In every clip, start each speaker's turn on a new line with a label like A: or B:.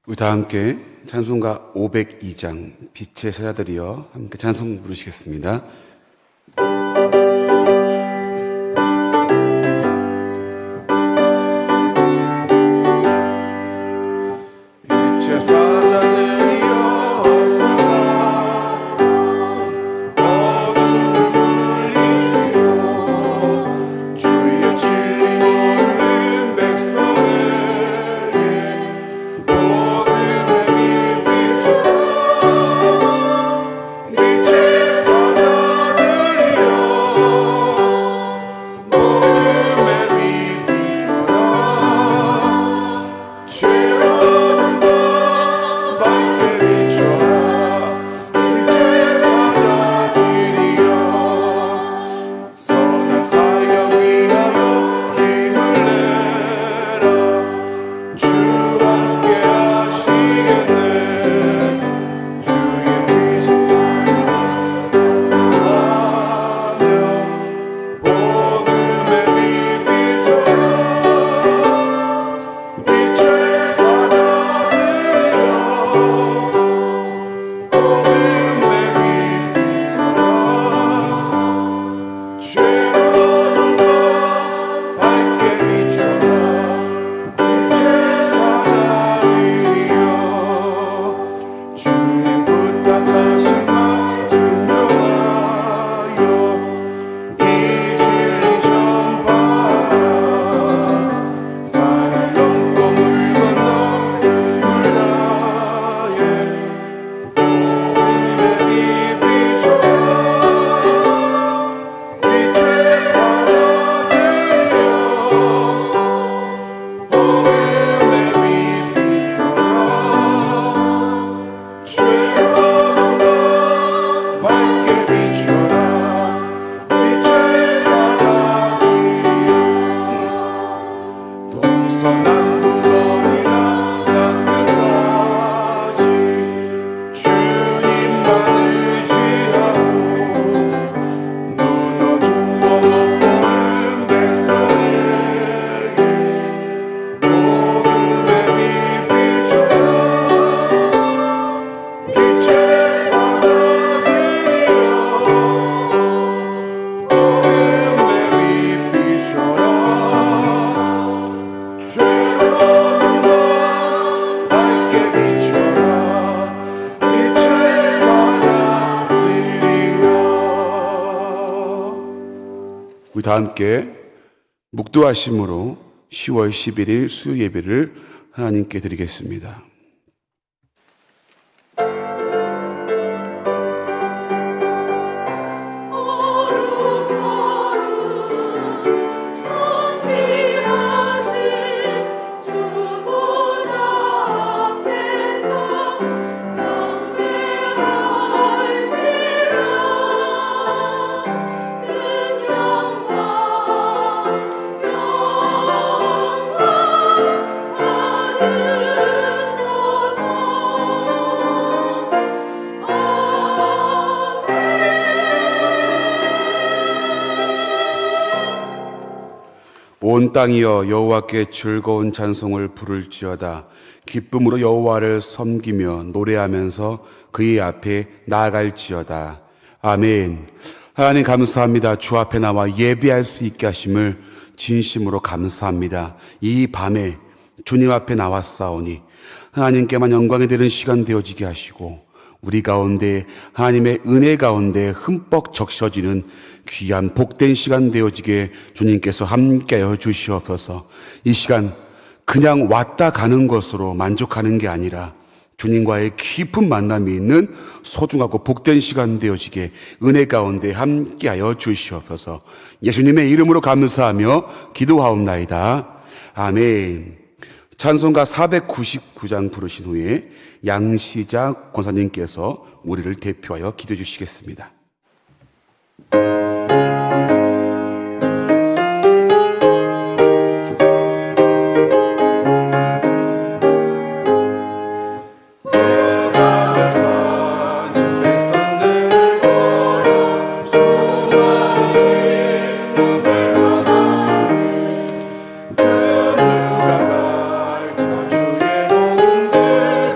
A: 우리 다 함께 찬송가 502장 빛의 사자들이여 함께 찬송 부르시겠습니다. 빛의 사자들이여 어둠을 물리치고 주의 진리 모르는 백성에게 어둠의 빛 비춰라. 빛의 사자들이여 어둠의 빛 비춰라. 죄로운 밤 밝게 비춰라. 빛의 사자들이여 선한 사역 위하여 힘을 내라. 주 함께 하시겠네. 주의 계신 날을 어둠의 빛 비춰라. 빛의 사자들이여 어둠의 빛 비춰라. 죄로운 밤 밝게 비춰라. 빛의 사자들이여 주님 부탁하신 말 순종하여 이 진리 전파하라. 산을 넘고 물 건너 물다에 어둠의 빛 비춰라. 빛의 사자들이여 어둠의 빛 비춰라. 죄로운 밤 밝게 비춰라. 빛의 사자들이여 동서남북 어디나 땅끝까지 주님만 의지하고 눈 어두워 못 보는 백성에게 어둠의 빛 비춰라. 빛의 사자들이여 어둠의 빛 비춰라. 죄로운 밤 밝게 비춰라. 빛의 사자들이여. 우리 다 함께 묵도하심으로 10월 11일 수요 예배를 하나님께 드리겠습니다. 온 땅이여 여호와께 즐거운 찬송을 부를지어다. 기쁨으로 여호와를 섬기며 노래하면서 그의 앞에 나아갈지어다. 아멘. 하나님 감사합니다. 주 앞에 나와 예배할 수 있게 하심을 진심으로 감사합니다. 이 밤에 주님 앞에 나왔사오니 하나님께만 영광이 되는 시간 되어지게 하시고 우리 가운데 하나님의 은혜 가운데 흠뻑 적셔지는 귀한 복된 시간 되어지게 주님께서 함께하여 주시옵소서. 이 시간 그냥 왔다 가는 것으로 만족하는 게 아니라 주님과의 깊은 만남이 있는 소중하고 복된 시간 되어지게 은혜 가운데 함께하여 주시옵소서. 예수님의 이름으로 감사하며 기도하옵나이다. 아멘. 찬송가 499장 부르신 후에 양시작 권사님께서 우리를 대표하여 기도해 주시겠습니다. 누가 갈까 주의 녹은 들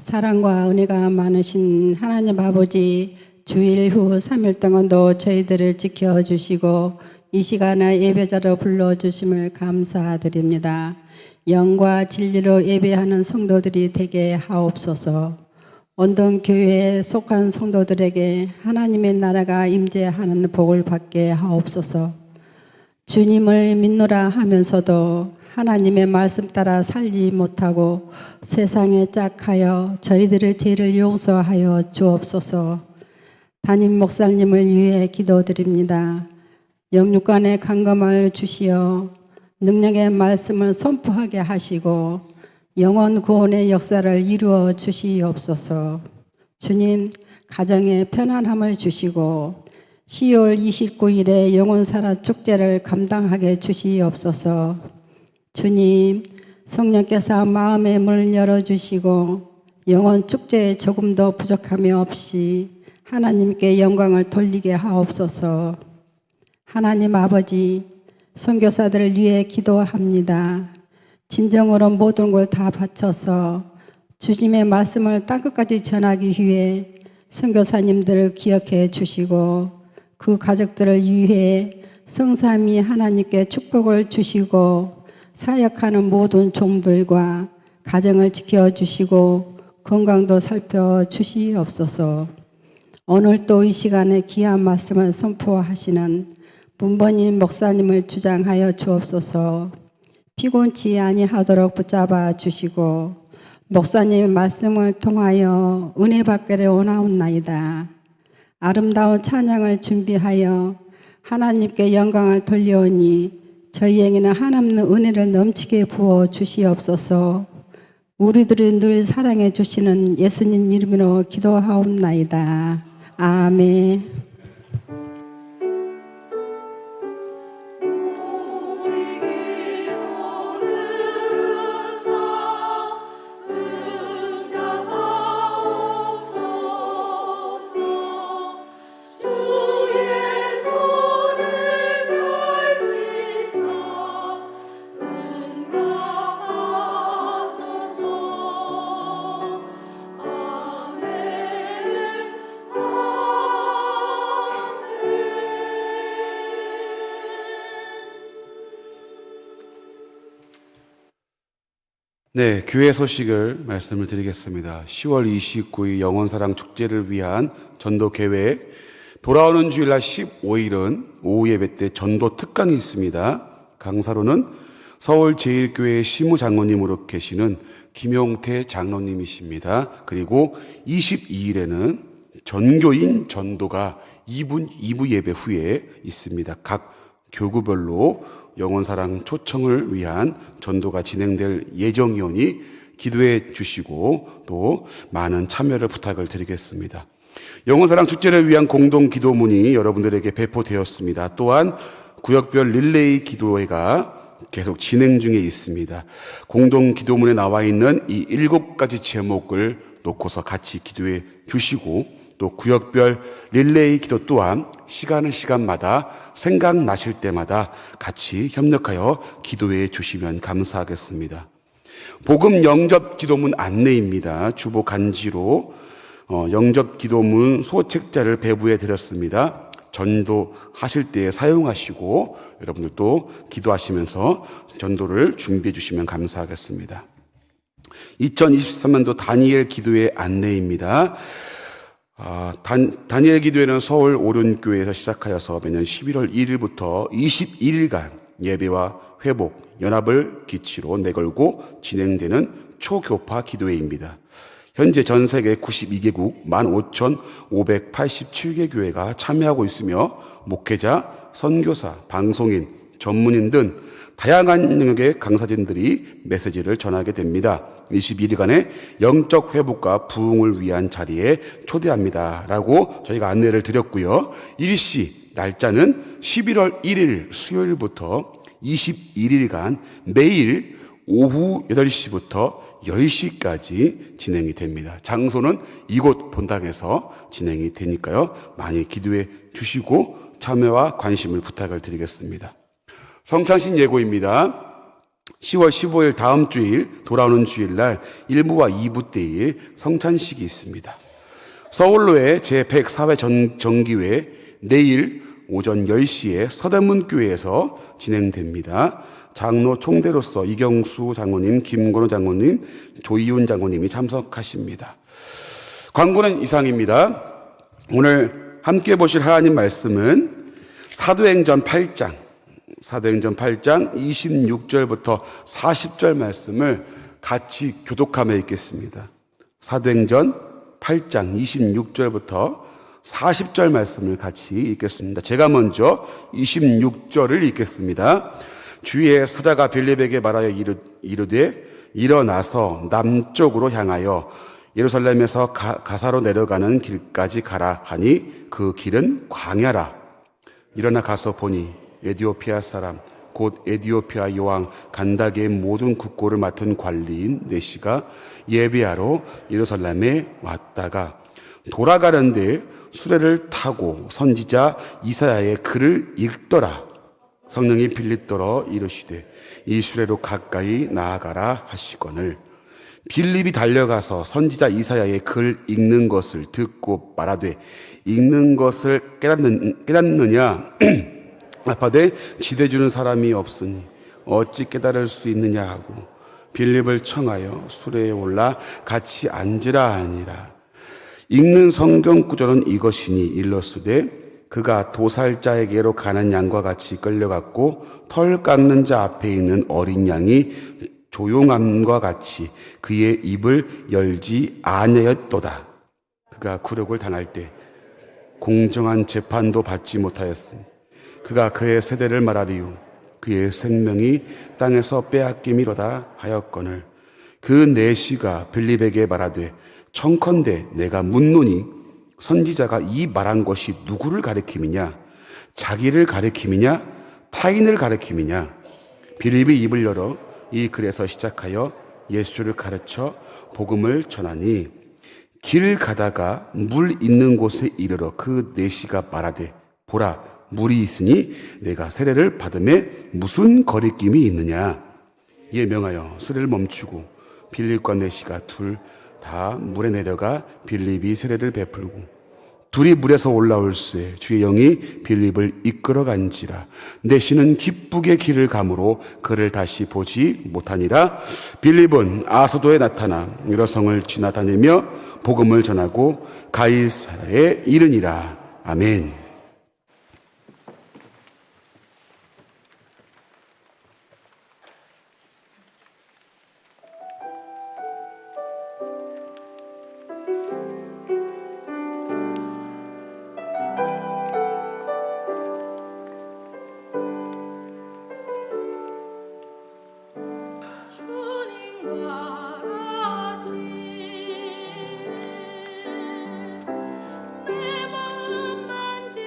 B: 사랑과 은혜가 많으신 하나님 아버지, 주일 후 3일 동안도 저희들을 지켜주시고 이 시간에 예배자로 불러주심을 감사드립니다. 영과 진리로 예배하는 성도들이 되게 하옵소서. 온동 교회에 속한 성도들에게 하나님의 나라가 임재하는 복을 받게 하옵소서. 주님을 믿노라 하면서도 하나님의 말씀 따라 살지 못하고 세상에 짝하여 저희들의 죄를 용서하여 주옵소서. 담임 목사님을 위해 기도드립니다. 영육간의 강건함을 주시어 능력의 말씀을 선포하게 하시고 영혼 구원의 역사를 이루어 주시옵소서. 주님, 가정에 편안함을 주시고 10월 29일에 영혼사랑 축제를 감당하게 주시옵소서. 주님, 성령께서 마음의 문을 열어주시고 영혼 축제에 조금도 부족함이 없이 하나님께 영광을 돌리게 하옵소서. 하나님 아버지, 선교사들을 위해 기도합니다. 진정으로 모든 걸 다 바쳐서 주님의 말씀을 땅끝까지 전하기 위해 선교사님들을 기억해 주시고 그 가족들을 위해 성삼위 하나님께 축복을 주시고 사역하는 모든 종들과 가정을 지켜주시고 건강도 살펴주시옵소서. 오늘 또 이 시간에 귀한 말씀을 선포하시는 문번님 목사님을 주장하여 주옵소서. 피곤치 아니하도록 붙잡아 주시고 목사님의 말씀을 통하여 은혜 받기를 원하옵나이다. 아름다운 찬양을 준비하여 하나님께 영광을 돌려오니 저희에게는 한없는 은혜를 넘치게 부어 주시옵소서. 우리들을 늘 사랑해 주시는 예수님 이름으로 기도하옵나이다. 아멘.
A: 네, 교회 소식을 말씀을 드리겠습니다. 10월 29일 영혼사랑 축제를 위한 전도 계획. 돌아오는 주일날 15일은 오후 예배 때 전도 특강이 있습니다. 강사로는 서울 제1교회 시무장로님으로 계시는 김용태 장로님이십니다. 그리고 22일에는 전교인 전도가 2부 예배 후에 있습니다. 각 교구별로 영혼사랑 초청을 위한 전도가 진행될 예정이오니 기도해 주시고 또 많은 참여를 부탁을 드리겠습니다. 영혼사랑 축제를 위한 공동 기도문이 여러분들에게 배포되었습니다. 또한 구역별 릴레이 기도회가 계속 진행 중에 있습니다. 공동 기도문에 나와 있는 이 7가지 제목을 놓고서 같이 기도해 주시고 또 구역별 릴레이 기도 또한 시간마다 생각나실 때마다 같이 협력하여 기도해 주시면 감사하겠습니다. 복음 영접 기도문 안내입니다. 주보 간지로 영접 기도문 소책자를 배부해 드렸습니다. 전도하실 때 사용하시고 여러분들도 기도하시면서 전도를 준비해 주시면 감사하겠습니다. 2023년도 다니엘 기도의 안내입니다. 다니엘 기도회는 서울 오륜교회에서 시작하여서 매년 11월 1일부터 21일간 예배와 회복, 연합을 기치로 내걸고 진행되는 초교파 기도회입니다. 현재 전 세계 92개국 15,587개 교회가 참여하고 있으며 목회자, 선교사, 방송인, 전문인 등 다양한 영역의 강사진들이 메시지를 전하게 됩니다. 21일간의 영적 회복과 부흥을 위한 자리에 초대합니다. 라고 저희가 안내를 드렸고요. 일시 날짜는 11월 1일 수요일부터 21일간 매일 오후 8시부터 10시까지 진행이 됩니다. 장소는 이곳 본당에서 진행이 되니까요. 많이 기도해 주시고 참여와 관심을 부탁을 드리겠습니다. 성찬신 예고입니다. 10월 15일 다음 주일 돌아오는 주일날 1부와 2부 때에 성찬식이 있습니다. 서울로의 제104회 정기회 내일 오전 10시에 서대문교회에서 진행됩니다. 장로 총대로서 이경수 장로님, 김건호 장로님, 조이훈 장로님이 참석하십니다. 광고는 이상입니다. 오늘 함께 보실 하나님 말씀은 사도행전 8장 26절부터 40절 말씀을 같이 교독하며 읽겠습니다. 사도행전 8장 26절부터 40절 말씀을 같이 읽겠습니다. 제가 먼저 26절을 읽겠습니다. 주의 사자가 빌립에게 말하여 이르되 일어나서 남쪽으로 향하여 예루살렘에서 가사로 내려가는 길까지 가라 하니 그 길은 광야라. 일어나 가서 보니 에디오피아 사람 곧 에디오피아 여왕 간다게의 모든 국고를 맡은 관리인 네시가 예배하러 예루살렘에 왔다가 돌아가는데 수레를 타고 선지자 이사야의 글을 읽더라. 성령이 빌립더러 이르시되 이 수레로 가까이 나아가라 하시거늘 빌립이 달려가서 선지자 이사야의 글 읽는 것을 듣고 말하되 읽는 것을 깨닫느냐 아파되 지대주는 사람이 없으니 어찌 깨달을 수 있느냐 하고 빌립을 청하여 수레에 올라 같이 앉으라 하니라. 읽는 성경 구절은 이것이니 일러스되 그가 도살자에게로 가는 양과 같이 끌려갔고 털 깎는 자 앞에 있는 어린 양이 조용함과 같이 그의 입을 열지 아니하였도다. 그가 굴욕을 당할 때 공정한 재판도 받지 못하였으니 그가 그의 세대를 말하리요 그의 생명이 땅에서 빼앗김이로다 하였거늘 그 내시가 빌립에게 말하되 청컨대 내가 묻노니 선지자가 이 말한 것이 누구를 가리킴이냐 자기를 가리킴이냐 타인을 가리킴이냐 빌립이 입을 열어 이 글에서 시작하여 예수를 가르쳐 복음을 전하니 길 가다가 물 있는 곳에 이르러 그 내시가 말하되 보라 물이 있으니 내가 세례를 받음에 무슨 거리낌이 있느냐 이에 명하여 수레를 멈추고 빌립과 내시가 둘 다 물에 내려가 빌립이 세례를 베풀고 둘이 물에서 올라올 수에 주의 영이 빌립을 이끌어 간지라 내시는 기쁘게 길을 가므로 그를 다시 보지 못하니라. 빌립은 아소도에 나타나 여러 성을 지나다니며 복음을 전하고 가이사랴에 이르니라. 아멘.
C: 내 마음 만지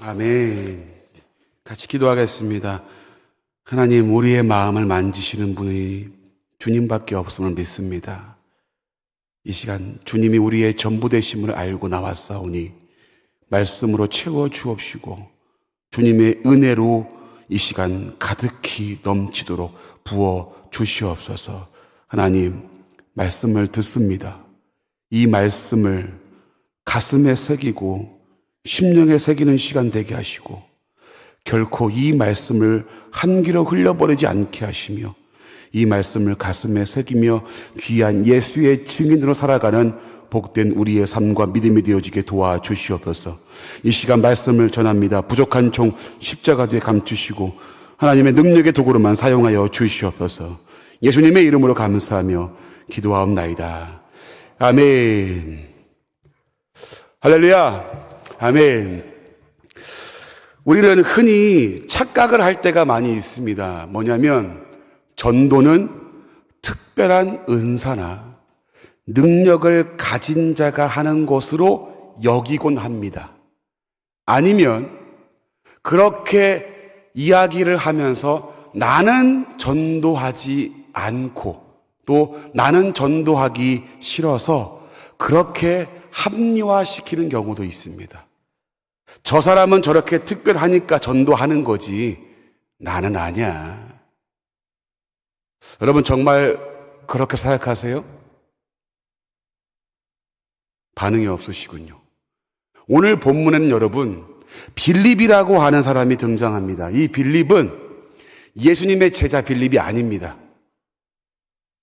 A: 아멘. 같이 기도하겠습니다. 하나님, 우리의 마음을 만지시는 분이 주님밖에 없음을 믿습니다. 이 시간 주님이 우리의 전부 되심을 알고 나왔사오니 말씀으로 채워 주옵시고 주님의 은혜로 이 시간 가득히 넘치도록 부어 주시옵소서. 하나님, 말씀을 듣습니다. 이 말씀을 가슴에 새기고 심령에 새기는 시간 되게 하시고 결코 이 말씀을 한 귀로 흘려버리지 않게 하시며 이 말씀을 가슴에 새기며 귀한 예수의 증인으로 살아가는 복된 우리의 삶과 믿음이 되어지게 도와주시옵소서. 이 시간 말씀을 전합니다. 부족한 종 십자가 뒤에 감추시고 하나님의 능력의 도구로만 사용하여 주시옵소서. 예수님의 이름으로 감사하며 기도하옵나이다. 아멘. 할렐루야. 아멘. 우리는 흔히 착각을 할 때가 많이 있습니다. 뭐냐면 전도는 특별한 은사나 능력을 가진 자가 하는 것으로 여기곤 합니다. 아니면 그렇게 이야기를 하면서 나는 전도하지 않고 또 나는 전도하기 싫어서 그렇게 합리화시키는 경우도 있습니다. 저 사람은 저렇게 특별하니까 전도하는 거지 나는 아니야. 여러분 정말 그렇게 생각하세요? 반응이 없으시군요. 오늘 본문에는 여러분 빌립이라고 하는 사람이 등장합니다. 이 빌립은 예수님의 제자 빌립이 아닙니다.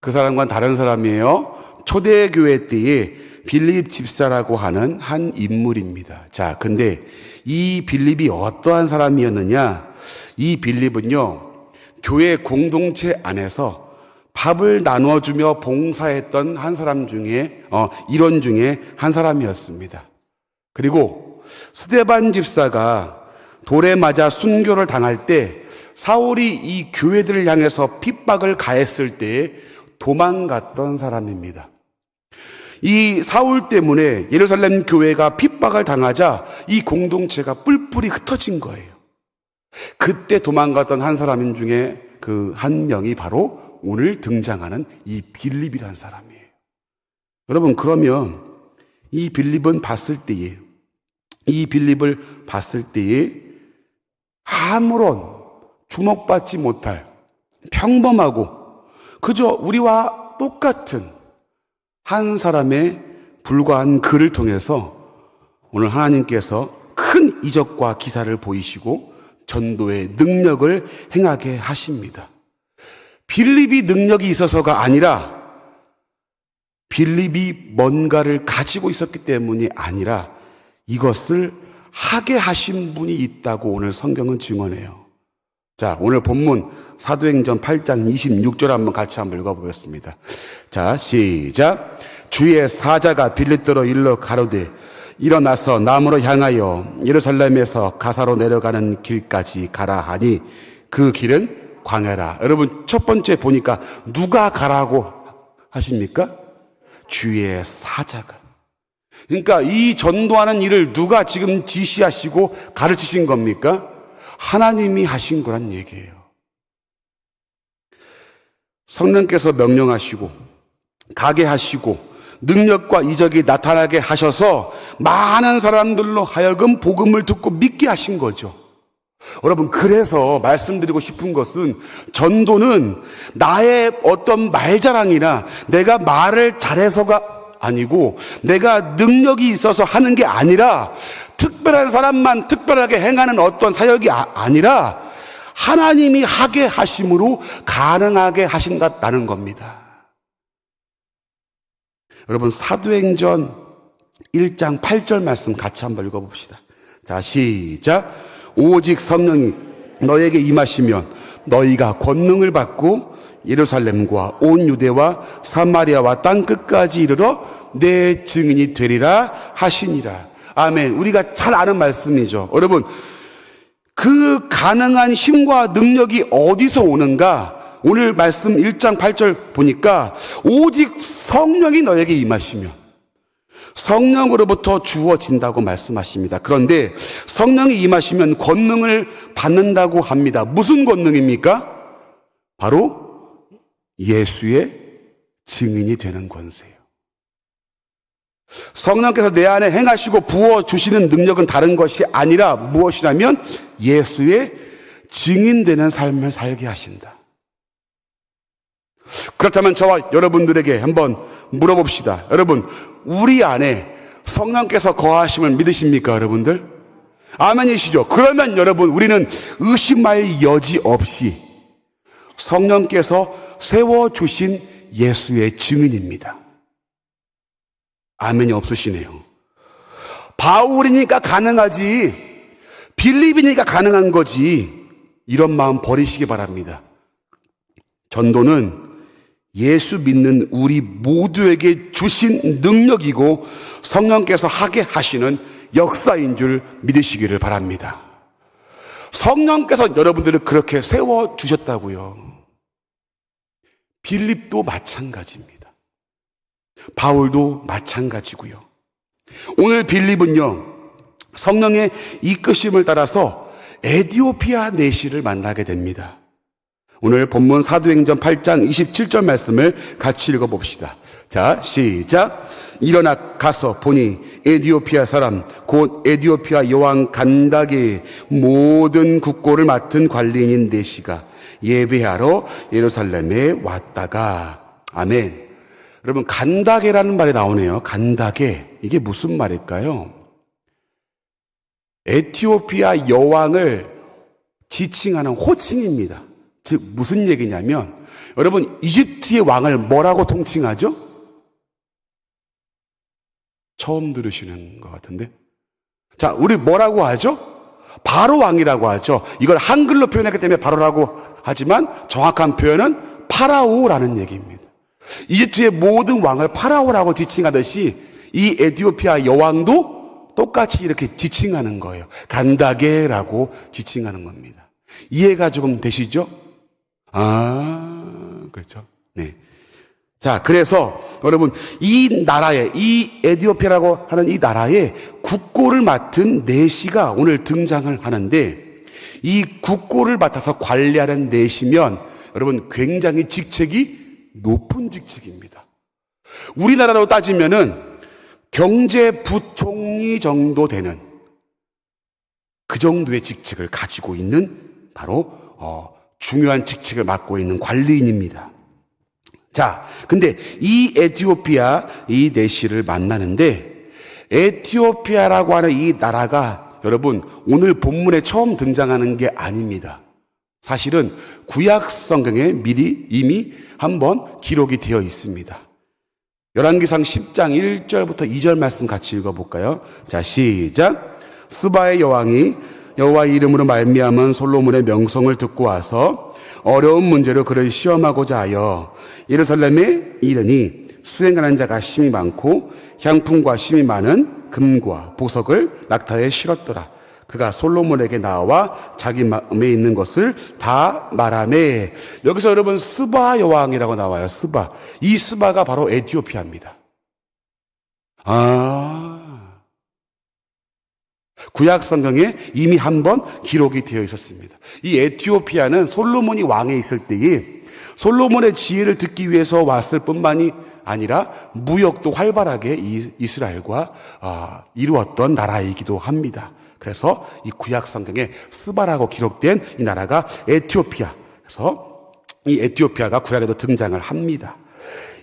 A: 그 사람과는 다른 사람이에요. 초대교회 때에 빌립 집사라고 하는 한 인물입니다. 자, 근데 이 빌립이 어떠한 사람이었느냐? 이 빌립은요, 교회 공동체 안에서 밥을 나눠주며 봉사했던 한 사람 중에, 일원 중에 한 사람이었습니다. 그리고 스데반 집사가 돌에 맞아 순교를 당할 때 사울이 이 교회들을 향해서 핍박을 가했을 때에 도망갔던 사람입니다. 이 사울 때문에 예루살렘 교회가 핍박을 당하자 이 공동체가 뿔뿔이 흩어진 거예요. 그때 도망갔던 한 사람 중에 그 한 명이 바로 오늘 등장하는 이 빌립이라는 사람이에요. 여러분, 그러면 이 빌립을 봤을 때에 아무런 주목받지 못할 평범하고 그저 우리와 똑같은 한 사람의 불과한 글을 통해서 오늘 하나님께서 큰 이적과 기사를 보이시고 전도의 능력을 행하게 하십니다. 빌립이 능력이 있어서가 아니라 빌립이 뭔가를 가지고 있었기 때문이 아니라 이것을 하게 하신 분이 있다고 오늘 성경은 증언해요. 자, 오늘 본문 사도행전 8장 26절 한번 읽어보겠습니다. 자, 시작. 주의 사자가 빌립더러 일러 가로되 일어나서 남으로 향하여 예루살렘에서 가사로 내려가는 길까지 가라 하니 그 길은 광야라. 여러분, 첫 번째 보니까 누가 가라고 하십니까? 주의 사자가. 그러니까 이 전도하는 일을 누가 지금 지시하시고 가르치신 겁니까? 하나님이 하신 거란 얘기예요. 성령께서 명령하시고 가게 하시고 능력과 이적이 나타나게 하셔서 많은 사람들로 하여금 복음을 듣고 믿게 하신 거죠. 여러분, 그래서 말씀드리고 싶은 것은 전도는 나의 어떤 말자랑이나 내가 말을 잘해서가 아니고 내가 능력이 있어서 하는 게 아니라 특별한 사람만 특별하게 행하는 어떤 사역이 아니라 하나님이 하게 하심으로 가능하게 하신다는 겁니다. 여러분, 사도행전 1장 8절 말씀 같이 한번 읽어봅시다. 자, 시작. 오직 성령이 너에게 임하시면 너희가 권능을 받고 예루살렘과 온 유대와 사마리아와 땅 끝까지 이르러 내 증인이 되리라 하시니라. 아멘. 우리가 잘 아는 말씀이죠. 여러분, 그 가능한 힘과 능력이 어디서 오는가? 오늘 말씀 1장 8절 보니까 오직 성령이 너에게 임하시면, 성령으로부터 주어진다고 말씀하십니다. 그런데 성령이 임하시면 권능을 받는다고 합니다. 무슨 권능입니까? 바로 예수의 증인이 되는 권세예요. 성령께서 내 안에 행하시고 부어주시는 능력은 다른 것이 아니라 무엇이라면 예수의 증인되는 삶을 살게 하신다. 그렇다면 저와 여러분들에게 한번 물어봅시다. 여러분, 우리 안에 성령께서 거하심을 믿으십니까, 여러분들? 아멘이시죠? 그러면 여러분, 우리는 의심할 여지 없이 성령께서 세워주신 예수의 증인입니다. 아멘이 없으시네요. 바울이니까 가능하지, 빌립이니까 가능한 거지, 이런 마음 버리시기 바랍니다. 전도는 예수 믿는 우리 모두에게 주신 능력이고 성령께서 하게 하시는 역사인 줄 믿으시기를 바랍니다. 성령께서 여러분들을 그렇게 세워주셨다고요. 빌립도 마찬가지입니다. 바울도 마찬가지고요. 오늘 빌립은요, 성령의 이끄심을 따라서 에디오피아 내시를 만나게 됩니다. 오늘 본문 사도행전 8장 27절 말씀을 같이 읽어봅시다. 자, 시작. 일어나 가서 보니 에디오피아 사람 곧 에디오피아 여왕 간다게의 모든 국고를 맡은 관리인인 내시가 예배하러 예루살렘에 왔다가. 아멘. 여러분, 간다게라는 말이 나오네요. 간다게. 이게 무슨 말일까요? 에티오피아 여왕을 지칭하는 호칭입니다. 즉 무슨 얘기냐면, 여러분, 이집트의 왕을 뭐라고 통칭하죠? 처음 들으시는 것 같은데. 자, 우리 뭐라고 하죠? 바로 왕이라고 하죠. 이걸 한글로 표현했기 때문에 바로라고 하지만 정확한 표현은 파라오라는 얘기입니다. 이집트의 모든 왕을 파라오라고 지칭하듯이 이 에티오피아 여왕도 똑같이 이렇게 지칭하는 거예요. 간다게라고 지칭하는 겁니다. 이해가 조금 되시죠? 그렇죠. 네. 자, 그래서 여러분, 이 나라에, 이 에티오피아라고 하는 이 나라에 국고를 맡은 내시가 오늘 등장을 하는데, 이 국고를 맡아서 관리하는 내시면 여러분 굉장히 직책이 높은 직책입니다. 우리나라로 따지면은 경제부총리 정도 되는 그 정도의 직책을 가지고 있는 바로 중요한 직책을 맡고 있는 관리인입니다. 자, 근데 이 에티오피아 이 내시를 만나는데, 에티오피아라고 하는 이 나라가 여러분 오늘 본문에 처음 등장하는 게 아닙니다. 사실은 구약 성경에 미리 이미 한번 기록이 되어 있습니다. 열왕기상 10장 1절부터 2절 말씀 같이 읽어볼까요? 자, 시작. 스바의 여왕이 여호와의 이름으로 말미암은 솔로몬의 명성을 듣고 와서 어려운 문제로 그를 시험하고자 하여 예루살렘에 이르니 수행하는 자가 심이 많고 향품과 심이 많은 금과 보석을 낙타에 실었더라. 그가 솔로몬에게 나와 자기 마음에 있는 것을 다 말하매. 여기서 여러분 스바 여왕이라고 나와요. 스바. 이 스바가 바로 에티오피아입니다. 구약 성경에 이미 한번 기록이 되어 있었습니다. 이 에티오피아는 솔로몬이 왕에 있을 때에 솔로몬의 지혜를 듣기 위해서 왔을 뿐만이 아니라 무역도 활발하게 이스라엘과 이루었던 나라이기도 합니다. 그래서 이 구약 성경에 스바라고 기록된 이 나라가 에티오피아. 그래서 이 에티오피아가 구약에도 등장을 합니다.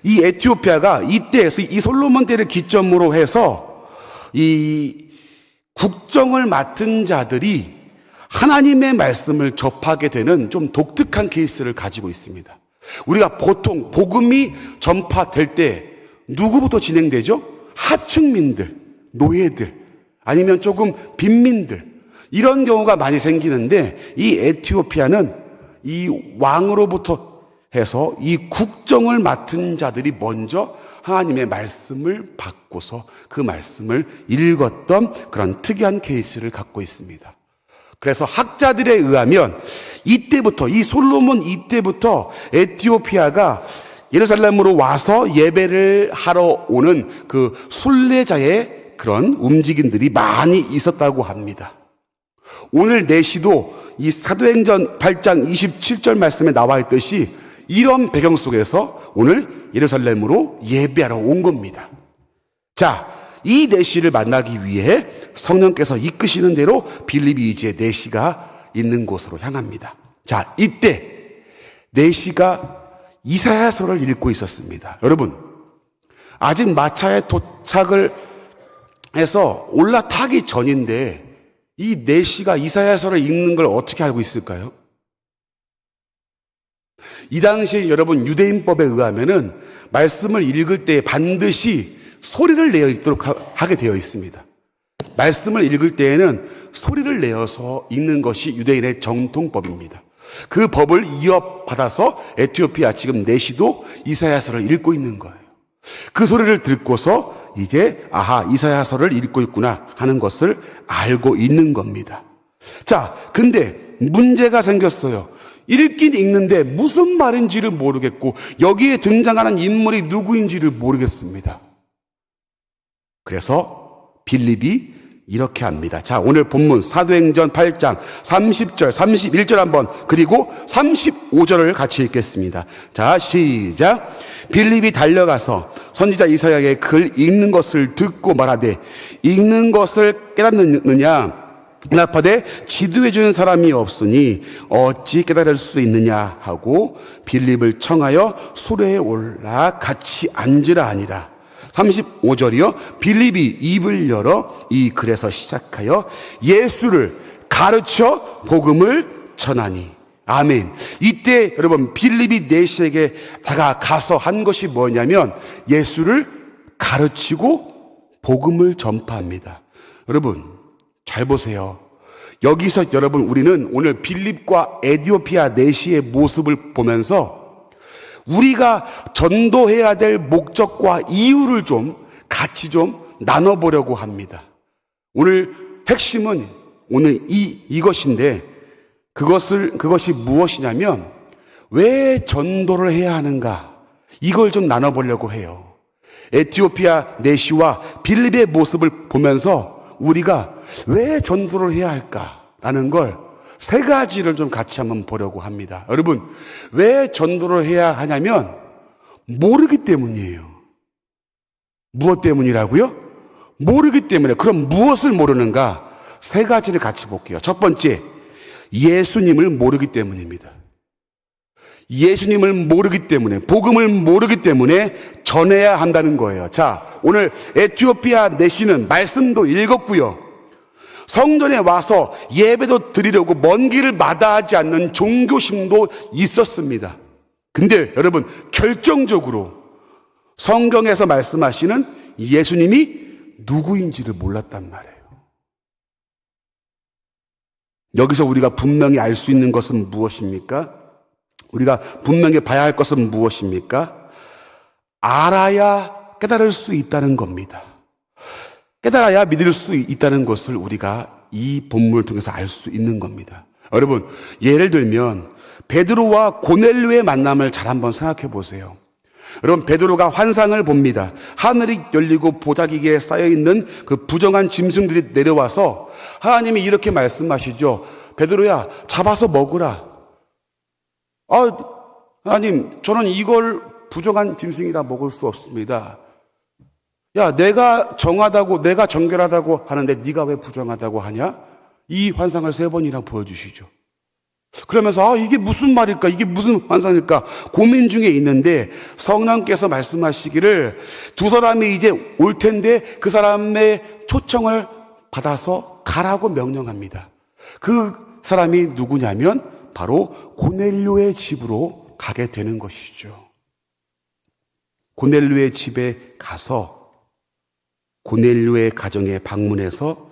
A: 이 에티오피아가 이때에서 이 솔로몬 때를 기점으로 해서 이 국정을 맡은 자들이 하나님의 말씀을 접하게 되는 좀 독특한 케이스를 가지고 있습니다. 우리가 보통 복음이 전파될 때 누구부터 진행되죠? 하층민들, 노예들, 아니면 조금 빈민들, 이런 경우가 많이 생기는데, 이 에티오피아는 이 왕으로부터 해서 이 국정을 맡은 자들이 먼저 하나님의 말씀을 받고서 그 말씀을 읽었던 그런 특이한 케이스를 갖고 있습니다. 그래서 학자들에 의하면 이때부터, 이 솔로몬 이때부터 에티오피아가 예루살렘으로 와서 예배를 하러 오는 그 순례자의 그런 움직임들이 많이 있었다고 합니다. 오늘 내시도 이 사도행전 8장 27절 말씀에 나와 있듯이 이런 배경 속에서 오늘 예루살렘으로 예배하러 온 겁니다. 자, 이 내시를 만나기 위해 성령께서 이끄시는 대로 빌립이 이제 내시가 있는 곳으로 향합니다. 자, 이때 내시가 이사야서를 읽고 있었습니다. 여러분, 아직 마차에 도착을 해서 올라타기 전인데 이 내시가 이사야서를 읽는 걸 어떻게 알고 있을까요? 이 당시에 여러분 유대인법에 의하면은 말씀을 읽을 때 반드시 소리를 내어 읽도록 하게 되어 있습니다. 말씀을 읽을 때에는 소리를 내어서 읽는 것이 유대인의 정통법입니다. 그 법을 이어받아서 에티오피아 지금 내시도 이사야서를 읽고 있는 거예요. 그 소리를 듣고서 이제 아하, 이사야서를 읽고 있구나 하는 것을 알고 있는 겁니다. 자, 근데 문제가 생겼어요. 읽긴 읽는데 무슨 말인지를 모르겠고 여기에 등장하는 인물이 누구인지를 모르겠습니다. 그래서 빌립이 이렇게 합니다. 자, 오늘 본문 사도행전 8장 30절, 31절 한번 그리고 35절을 같이 읽겠습니다. 자, 시작. 빌립이 달려가서 선지자 이사야의 글 읽는 것을 듣고 말하되 읽는 것을 깨닫느냐 나파되 지도해 주는 사람이 없으니 어찌 깨달을 수 있느냐 하고 빌립을 청하여 수레에 올라 같이 앉으라 하니라. 35절이요. 빌립이 입을 열어 이 글에서 시작하여 예수를 가르쳐 복음을 전하니. 아멘. 이때 여러분 빌립이 내시에게 다가가서 한 것이 뭐냐면 예수를 가르치고 복음을 전파합니다. 여러분 잘 보세요. 여기서 여러분 우리는 오늘 빌립과 에티오피아 내시의 모습을 보면서 우리가 전도해야 될 목적과 이유를 좀 같이 좀 나눠보려고 합니다. 오늘 핵심은 오늘 이것인데 그것이 무엇이냐면 왜 전도를 해야 하는가 이걸 좀 나눠보려고 해요. 에티오피아 내시와 빌립의 모습을 보면서 우리가 왜 전도를 해야 할까라는 걸 세 가지를 좀 같이 한번 보려고 합니다. 여러분, 왜 전도를 해야 하냐면 모르기 때문이에요. 무엇 때문이라고요? 모르기 때문에. 그럼 무엇을 모르는가? 세 가지를 같이 볼게요. 첫 번째, 예수님을 모르기 때문입니다. 예수님을 모르기 때문에, 복음을 모르기 때문에 전해야 한다는 거예요. 자, 오늘 에티오피아 내시는 말씀도 읽었고요. 성전에 와서 예배도 드리려고 먼 길을 마다하지 않는 종교심도 있었습니다. 근데 여러분 결정적으로 성경에서 말씀하시는 예수님이 누구인지를 몰랐단 말이에요. 여기서 우리가 분명히 알 수 있는 것은 무엇입니까? 우리가 분명히 봐야 할 것은 무엇입니까? 알아야 깨달을 수 있다는 겁니다. 깨달아야 믿을 수 있다는 것을 우리가 이 본문을 통해서 알 수 있는 겁니다. 여러분, 예를 들면 베드로와 고넬료의 만남을 잘 한번 생각해 보세요. 여러분, 베드로가 환상을 봅니다. 하늘이 열리고 보자기에 쌓여있는 그 부정한 짐승들이 내려와서 하나님이 이렇게 말씀하시죠. 베드로야, 잡아서 먹으라. 하나님, 저는 이걸 부정한 짐승이라 먹을 수 없습니다. 야, 내가 정하다고, 내가 정결하다고 하는데 네가 왜 부정하다고 하냐? 이 환상을 3번이나 보여주시죠. 그러면서 이게 무슨 말일까? 이게 무슨 환상일까? 고민 중에 있는데 성령께서 말씀하시기를 두 사람이 이제 올 텐데 그 사람의 초청을 받아서 가라고 명령합니다. 그 사람이 누구냐면 바로 고넬료의 집으로 가게 되는 것이죠. 고넬료의 집에 가서 고넬료의 가정에 방문해서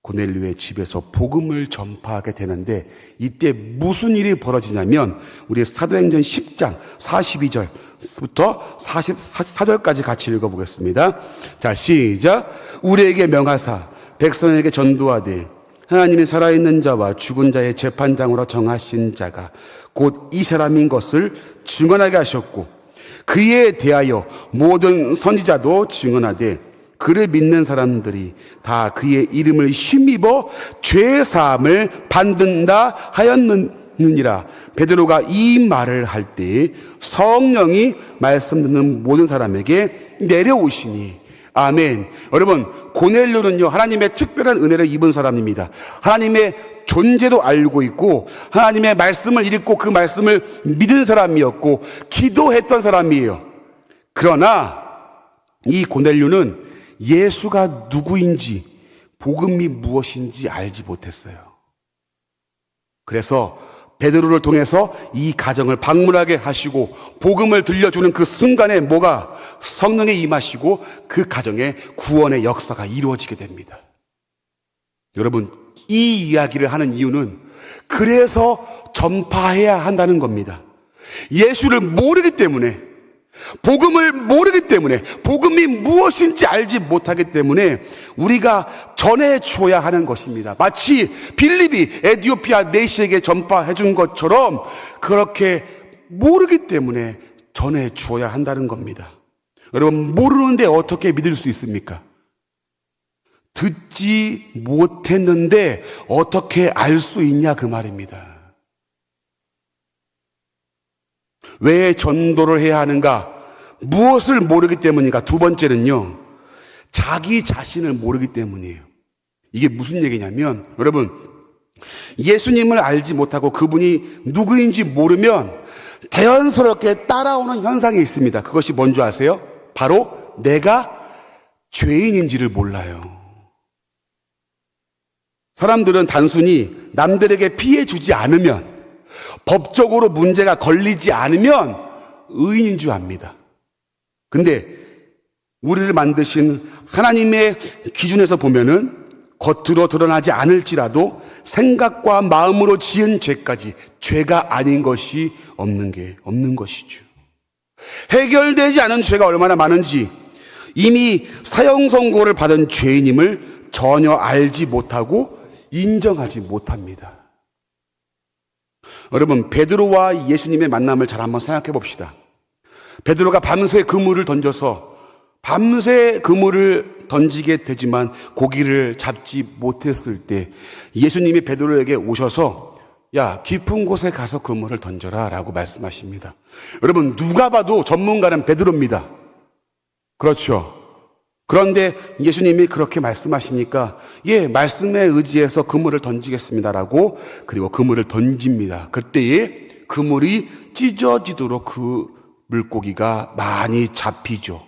A: 고넬료의 집에서 복음을 전파하게 되는데 이때 무슨 일이 벌어지냐면 우리 사도행전 10장 42절부터 44절까지 같이 읽어보겠습니다. 자, 시작. 우리에게 명하사 백성에게 전도하되 하나님이 살아있는 자와 죽은 자의 재판장으로 정하신 자가 곧 이 사람인 것을 증언하게 하셨고 그에 대하여 모든 선지자도 증언하되 그를 믿는 사람들이 다 그의 이름을 힘입어 죄 사함을 받는다 하였느니라. 베드로가 이 말을 할 때에 성령이 말씀 듣는 모든 사람에게 내려오시니. 아멘. 여러분, 고넬료는요, 하나님의 특별한 은혜를 입은 사람입니다. 하나님의 존재도 알고 있고 하나님의 말씀을 읽고 그 말씀을 믿은 사람이었고 기도했던 사람이에요. 그러나 이 고넬료는 예수가 누구인지, 복음이 무엇인지 알지 못했어요. 그래서 베드로를 통해서 이 가정을 방문하게 하시고 복음을 들려주는 그 순간에 뭐가 성령에 임하시고 그 가정에 구원의 역사가 이루어지게 됩니다. 여러분, 이 이야기를 하는 이유는 그래서 전파해야 한다는 겁니다. 예수를 모르기 때문에, 복음을 모르기 때문에, 복음이 무엇인지 알지 못하기 때문에 우리가 전해줘야 하는 것입니다. 마치 빌립이 에티오피아 내시에게 전파해 준 것처럼 그렇게 모르기 때문에 전해줘야 한다는 겁니다. 여러분, 모르는데 어떻게 믿을 수 있습니까? 듣지 못했는데 어떻게 알 수 있냐 그 말입니다. 왜 전도를 해야 하는가? 무엇을 모르기 때문인가? 두 번째는요, 자기 자신을 모르기 때문이에요. 이게 무슨 얘기냐면, 여러분, 예수님을 알지 못하고 그분이 누구인지 모르면 자연스럽게 따라오는 현상이 있습니다. 그것이 뭔지 아세요? 바로 내가 죄인인지를 몰라요. 사람들은 단순히 남들에게 피해 주지 않으면, 법적으로 문제가 걸리지 않으면 의인인 줄 압니다. 근데 우리를 만드신 하나님의 기준에서 보면은 겉으로 드러나지 않을지라도 생각과 마음으로 지은 죄까지 죄가 아닌 것이 없는 것이죠. 해결되지 않은 죄가 얼마나 많은지 이미 사형 선고를 받은 죄인임을 전혀 알지 못하고 인정하지 못합니다. 여러분, 베드로와 예수님의 만남을 잘 한번 생각해 봅시다. 베드로가 밤새 그물을 던져서 밤새 그물을 던지게 되지만 고기를 잡지 못했을 때 예수님이 베드로에게 오셔서 야, 깊은 곳에 가서 그물을 던져라 라고 말씀하십니다. 여러분, 누가 봐도 전문가는 베드로입니다. 그렇죠. 그런데 예수님이 그렇게 말씀하시니까 예, 말씀에 의지해서 그물을 던지겠습니다라고, 그리고 그물을 던집니다. 그때에 그물이 찢어지도록 그 물고기가 많이 잡히죠.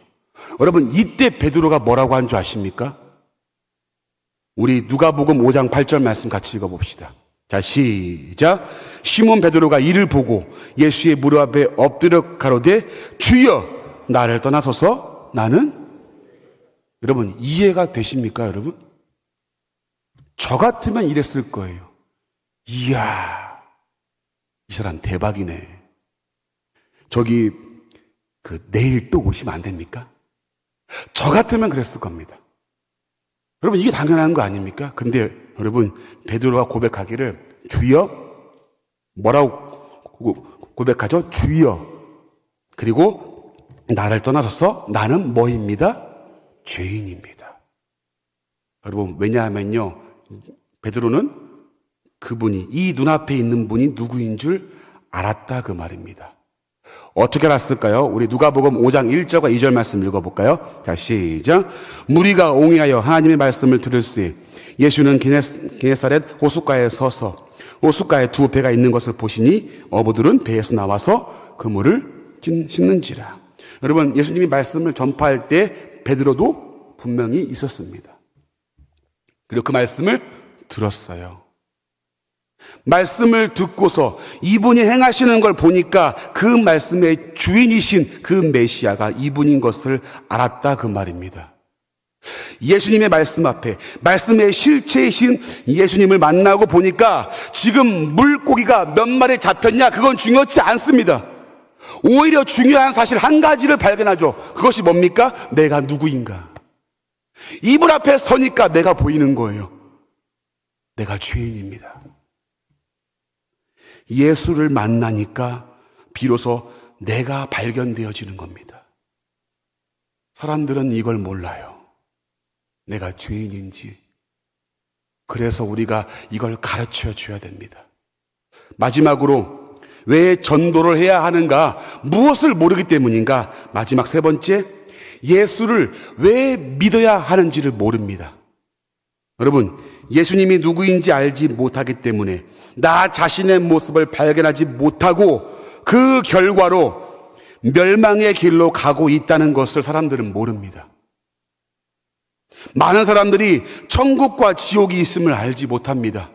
A: 여러분, 이때 베드로가 뭐라고 한 줄 아십니까? 우리 누가복음 5장 8절 말씀 같이 읽어봅시다. 자, 시작. 시몬 베드로가 이를 보고 예수의 무릎 앞에 엎드려 가로되 주여 나를 떠나소서 나는. 여러분, 이해가 되십니까, 여러분? 저 같으면 이랬을 거예요. 이야, 이 사람 대박이네. 저기 내일 또 오시면 안 됩니까? 저 같으면 그랬을 겁니다. 여러분, 이게 당연한 거 아닙니까? 근데 여러분, 베드로가 고백하기를 주여, 뭐라고 고백하죠? 주여. 그리고 나를 떠나서서 나는 뭐입니다? 죄인입니다. 여러분, 왜냐하면요, 베드로는 그분이, 이 눈앞에 있는 분이 누구인 줄 알았다 그 말입니다. 어떻게 알았을까요? 우리 누가복음 5장 1절과 2절 말씀 읽어볼까요? 자, 시작. 무리가 옹이하여 하나님의 말씀을 들을새 예수는 게네사렛 호숫가에 서서 호숫가에 두 배가 있는 것을 보시니 어부들은 배에서 나와서 그물을 씻는지라. 여러분, 예수님이 말씀을 전파할 때 베드로도 분명히 있었습니다. 그리고 그 말씀을 들었어요. 말씀을 듣고서 이분이 행하시는 걸 보니까 그 말씀의 주인이신 그 메시아가 이분인 것을 알았다 그 말입니다. 예수님의 말씀 앞에 말씀의 실체이신 예수님을 만나고 보니까 지금 물고기가 몇 마리 잡혔냐 그건 중요치 않습니다. 오히려 중요한 사실 한 가지를 발견하죠. 그것이 뭡니까? 내가 누구인가. 이분 앞에 서니까 내가 보이는 거예요. 내가 죄인입니다. 예수를 만나니까 비로소 내가 발견되어지는 겁니다. 사람들은 이걸 몰라요. 내가 죄인인지. 그래서 우리가 이걸 가르쳐 줘야 됩니다. 마지막으로 왜 전도를 해야 하는가? 무엇을 모르기 때문인가? 마지막 세 번째, 예수를 왜 믿어야 하는지를 모릅니다. 여러분, 예수님이 누구인지 알지 못하기 때문에 나 자신의 모습을 발견하지 못하고 그 결과로 멸망의 길로 가고 있다는 것을 사람들은 모릅니다. 많은 사람들이 천국과 지옥이 있음을 알지 못합니다.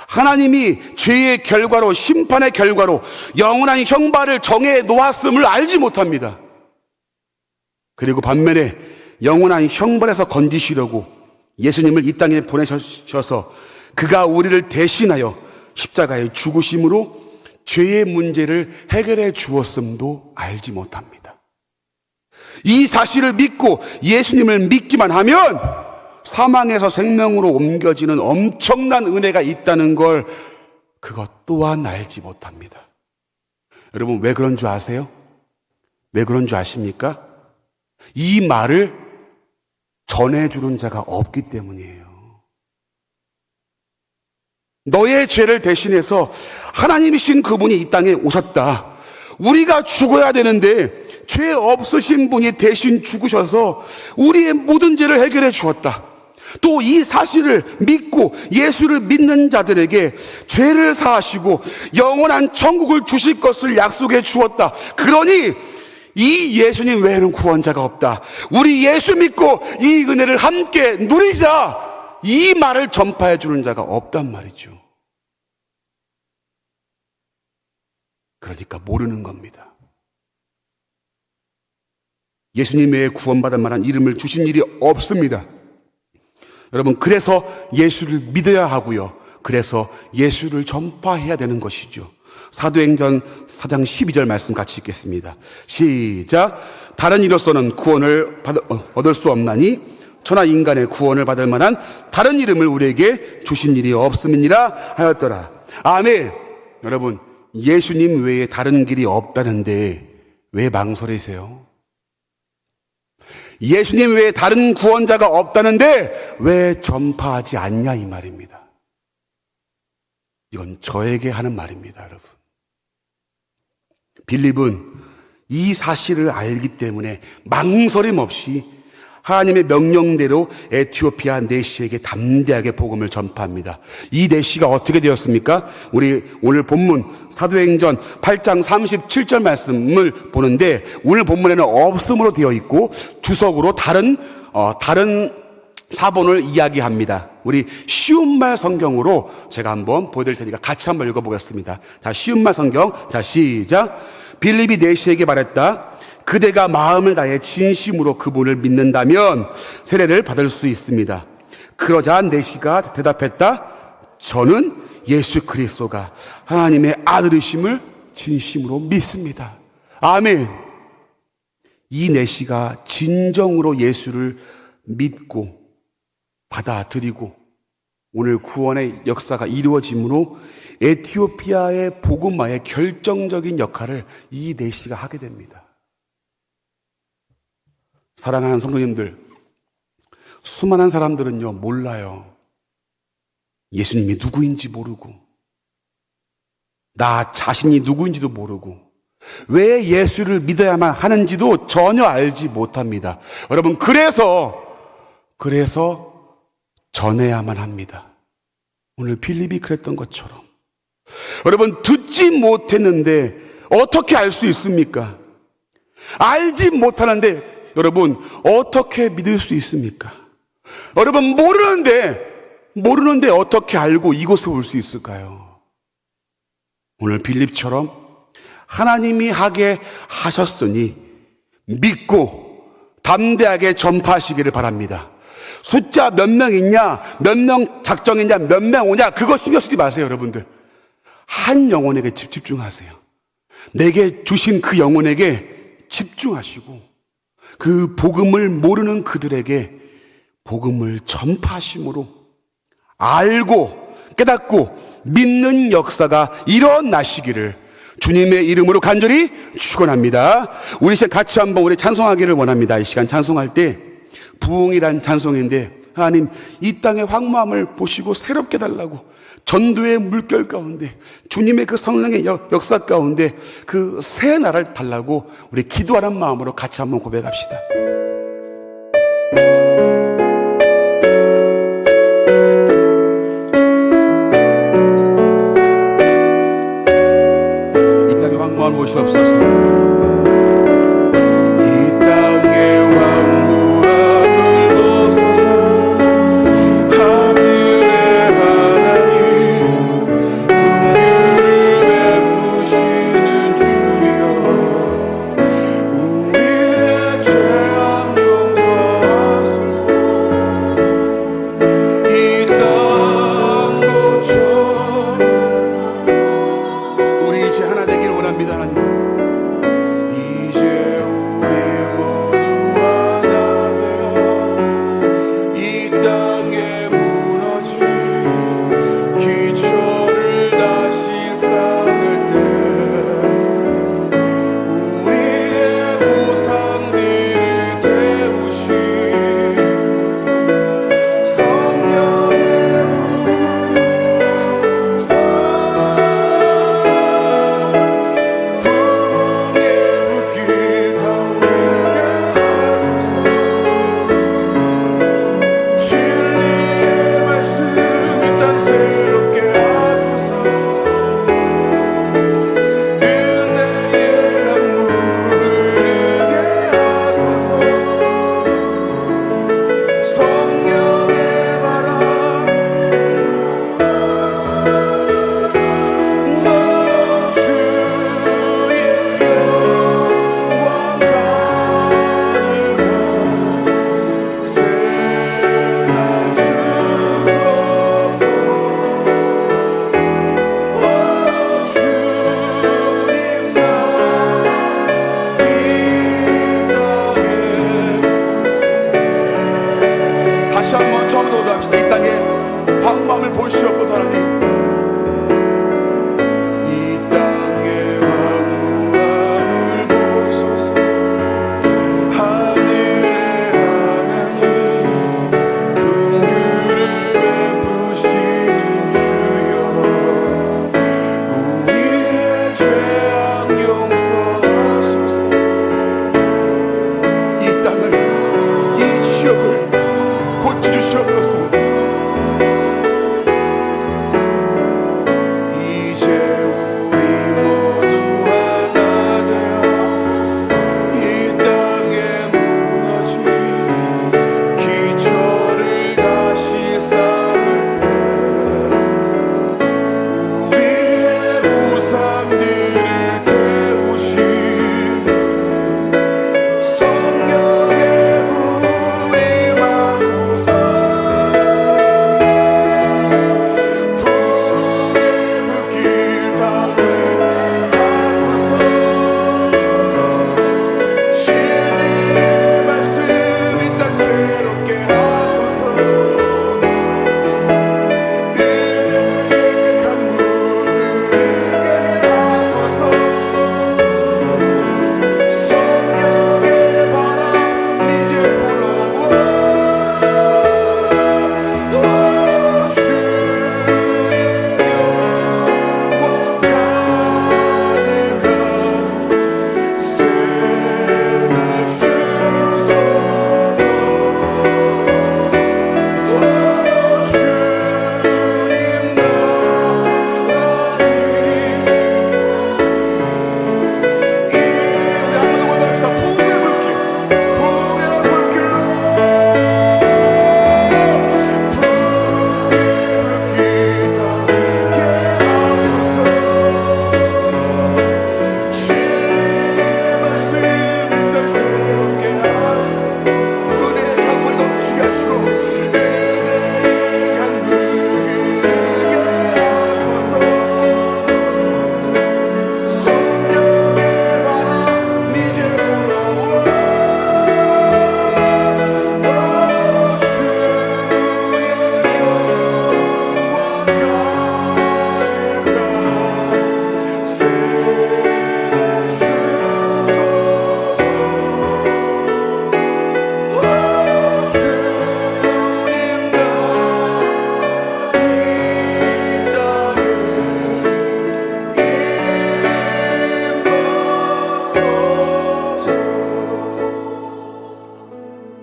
A: 하나님이 죄의 결과로, 심판의 결과로 영원한 형벌을 정해 놓았음을 알지 못합니다. 그리고 반면에 영원한 형벌에서 건지시려고 예수님을 이 땅에 보내셔서 그가 우리를 대신하여 십자가에 죽으심으로 죄의 문제를 해결해 주었음도 알지 못합니다. 이 사실을 믿고 예수님을 믿기만 하면 사망에서 생명으로 옮겨지는 엄청난 은혜가 있다는 걸 그것 또한 알지 못합니다. 여러분, 왜 그런 줄 아세요? 왜 그런 줄 아십니까? 이 말을 전해주는 자가 없기 때문이에요. 너의 죄를 대신해서 하나님이신 그분이 이 땅에 오셨다. 우리가 죽어야 되는데 죄 없으신 분이 대신 죽으셔서 우리의 모든 죄를 해결해 주었다. 또 이 사실을 믿고 예수를 믿는 자들에게 죄를 사하시고 영원한 천국을 주실 것을 약속해 주었다. 그러니 이 예수님 외에는 구원자가 없다. 우리 예수 믿고 이 은혜를 함께 누리자. 이 말을 전파해 주는 자가 없단 말이죠. 그러니까 모르는 겁니다. 예수님 외에 구원받을 만한 이름을 주신 일이 없습니다. 여러분, 그래서 예수를 믿어야 하고요. 그래서 예수를 전파해야 되는 것이죠. 사도행전 4장 12절 말씀 같이 읽겠습니다. 시작. 다른 이로서는 구원을 얻을 수 없나니 천하 인간의 구원을 받을 만한 다른 이름을 우리에게 주신 일이 없음이니라 하였더라. 아멘. 여러분, 예수님 외에 다른 길이 없다는데 왜 망설이세요? 예수님 외에 다른 구원자가 없다는데 왜 전파하지 않냐 이 말입니다. 이건 저에게 하는 말입니다, 여러분. 빌립은 이 사실을 알기 때문에 망설임 없이 하나님의 명령대로 에티오피아 내시에게 담대하게 복음을 전파합니다. 이 내시가 어떻게 되었습니까? 우리 오늘 본문 사도행전 8장 37절 말씀을 보는데 오늘 본문에는 없음으로 되어 있고 주석으로 다른 사본을 이야기합니다. 우리 쉬운 말 성경으로 제가 한번 보여드릴 테니까 같이 한번 읽어보겠습니다. 자, 쉬운 말 성경. 자, 시작. 빌립이 내시에게 말했다. 그대가 마음을 다해 진심으로 그분을 믿는다면 세례를 받을 수 있습니다. 그러자 내시가 대답했다. 저는 예수 그리스도가 하나님의 아들이심을 진심으로 믿습니다. 아멘. 이 내시가 진정으로 예수를 믿고 받아들이고 오늘 구원의 역사가 이루어짐으로 에티오피아의 복음화의 결정적인 역할을 이 내시가 하게 됩니다. 사랑하는 성도님들, 수많은 사람들은요 몰라요. 예수님이 누구인지 모르고 나 자신이 누구인지도 모르고 왜 예수를 믿어야만 하는지도 전혀 알지 못합니다. 여러분, 그래서 전해야만 합니다. 오늘 빌립이 그랬던 것처럼. 여러분, 듣지 못했는데 어떻게 알 수 있습니까? 알지 못하는데 여러분 어떻게 믿을 수 있습니까? 여러분, 모르는데 어떻게 알고 이곳에 올 수 있을까요? 오늘 빌립처럼 하나님이 하게 하셨으니 믿고 담대하게 전파하시기를 바랍니다. 숫자 몇 명 있냐, 몇 명 작정했냐, 몇 명 오냐, 그거 신경 쓰지 마세요. 여러분들, 한 영혼에게 집중하세요. 내게 주신 그 영혼에게 집중하시고 그 복음을 모르는 그들에게 복음을 전파하심으로 알고 깨닫고 믿는 역사가 일어나시기를 주님의 이름으로 간절히 축원합니다. 우리 시간 같이 한번 우리 찬송하기를 원합니다. 이 시간 찬송할 때 부흥이란 찬송인데, 하나님 이 땅의 황무함을 보시고 새롭게 달라고, 전도의 물결 가운데 주님의 그 성령의 역사 가운데 그 새 나라를 달라고 우리 기도하는 마음으로 같이 한번 고백합시다. 이 땅의 황무함을 보시옵소서. 이 땅의 황무함을 보소서. 하늘의 하나님, 긍휼을 베푸시는 주여, 우리의 죄악 용서하소서. 이 땅 고쳐 우리 이제 하나 되길 원합니다. 하나님,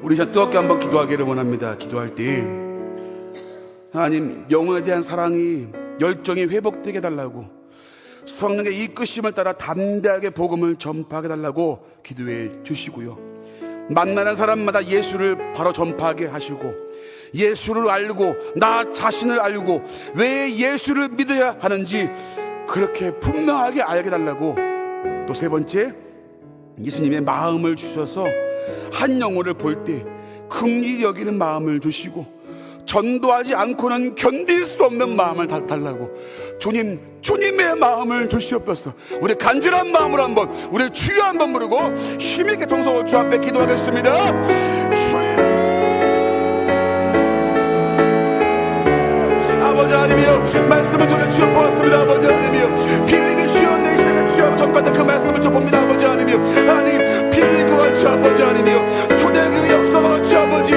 A: 우리 자 뜨겁게 한번 기도하기를 원합니다. 기도할 때 하나님, 영혼에 대한 사랑이, 열정이 회복되게 해달라고, 성령의 이끄심을 따라 담대하게 복음을 전파하게 해달라고 기도해 주시고요. 만나는 사람마다 예수를 바로 전파하게 하시고, 예수를 알고 나 자신을 알고 왜 예수를 믿어야 하는지 그렇게 분명하게 알게 해달라고, 또 세 번째, 예수님의 마음을 주셔서 한 영혼을 볼 때 긍휼히 여기는 마음을 주시고, 전도하지 않고는 견딜 수 없는 마음을 달라고, 주님의 마음을 주시옵소서. 우리 간절한 마음으로 한번 우리 주여 한번 부르고 힘있게 통성으로 주 앞에 기도하겠습니다. 아버지 하나님이여, 말씀을 통해 주여 보았습니다. 아버지 하나님이여, 빌립이 주여 내 인생을 주여 전받은 그 말씀을 좀 봅니다. 아버지 하나님이여, 하나님 빌립과 같이 아버지 하나님이여, 초대교회 역사와 같이 아버지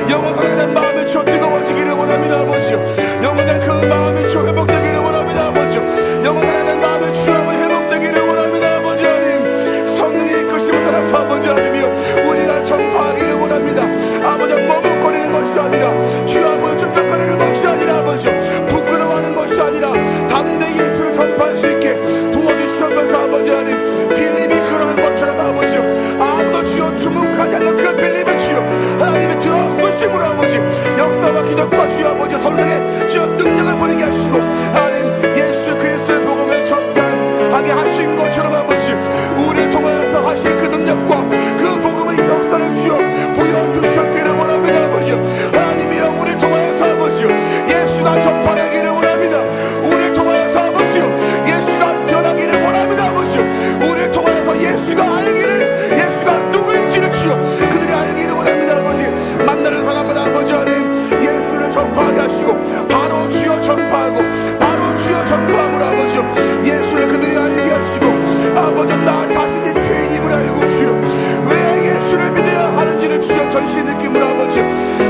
A: 영원 살아낸 마음이 주여 뜨거워지기를 원합니다. 아버지요, 영원한 그 마음이 주여 회복되기를 원합니다. 아버지요, 영원 살아낸 마음이 주여 회복되기를 원합니다. 아버지 하나님, 성령의 이끄심을 따라서 아버지 하나님이여, 우리가 전파하기를 원합니다. 아버지, 머뭇거리는 것이 아니라 주여 아버지 쫓아가는 것이 아니라 아버지요, 부끄러워하는 것이 아니라 담대히 예수를 전파할 수 있게 도와주시면서 아버지 하나님, 빌립이 그러는 것처럼 아버지요, 아무도 주여 주목하지 않는 그 빌립을 주여 하나님이 들어쓰심으로 아버지 역사와 기적과 주여 아버지 성령의 주여 능력을 보이게 하시고, 하나님 예수 그리스도의 복음을 전달하게 하신 것처럼 아버지 우리를 통하여서 하실 그 능력과 그 복음의 역사를 주여 보여주셨기를 원합니다. 아버지요, 하나님이여, 우리를 통하여서 아버지요 예수가 전파되기를 원합니다. 우리를 통하여서 아버지요 예수가 변하기를 원합니다. 아버지요, 우리를 통하여서 예수가 알기를, 예수가 누구인지를 주여 그들이 알기를 원합니다. 아버지, 만나는 사람마다 아버지 하나님 예수를 전파하게 하시고, 바로 주여 전파하고 바로 주여 전파함으로 아버지요 예수를 그들이 알게 하시고, 아버지 나 자신이 죄인임을 알고 주여 왜 예수를 믿어야 하는지를 주여 전신 느낌으로 아버지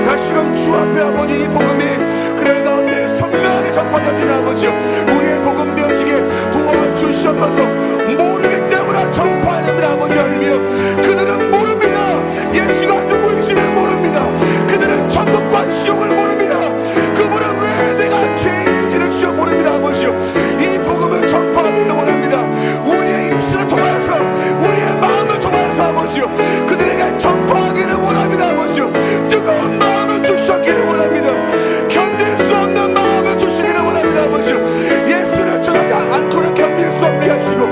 A: 다시금 주 앞에 아버지 이 복음이 그들 가운데 선명하게 전파되는 아버지요, 우리의 복음 되어지게 도와주시옵소서. 모르기 때문에 전파해야 됩니다. 아버지 하나님이요, 그들은 모릅니다. 예수가 누구인지를 모릅니다. 그들은 천국과 지옥을 모릅니다. 그분은 왜 내가 죄인인지를 주여 모릅니다. 아버지요, 이 복음을 전파하기를 원합니다. 우리의 입술을 통하여서 우리의 마음을 통하여서 아버지요 그들에게 전파하기를 원합니다. 아버지요, 뜨거운 마음을 주시기를 원합니다. 견딜 수 없는 마음을 주시기를 원합니다. 아버지요, 예수를 전하지 않고는 견딜 수 없게 하시고,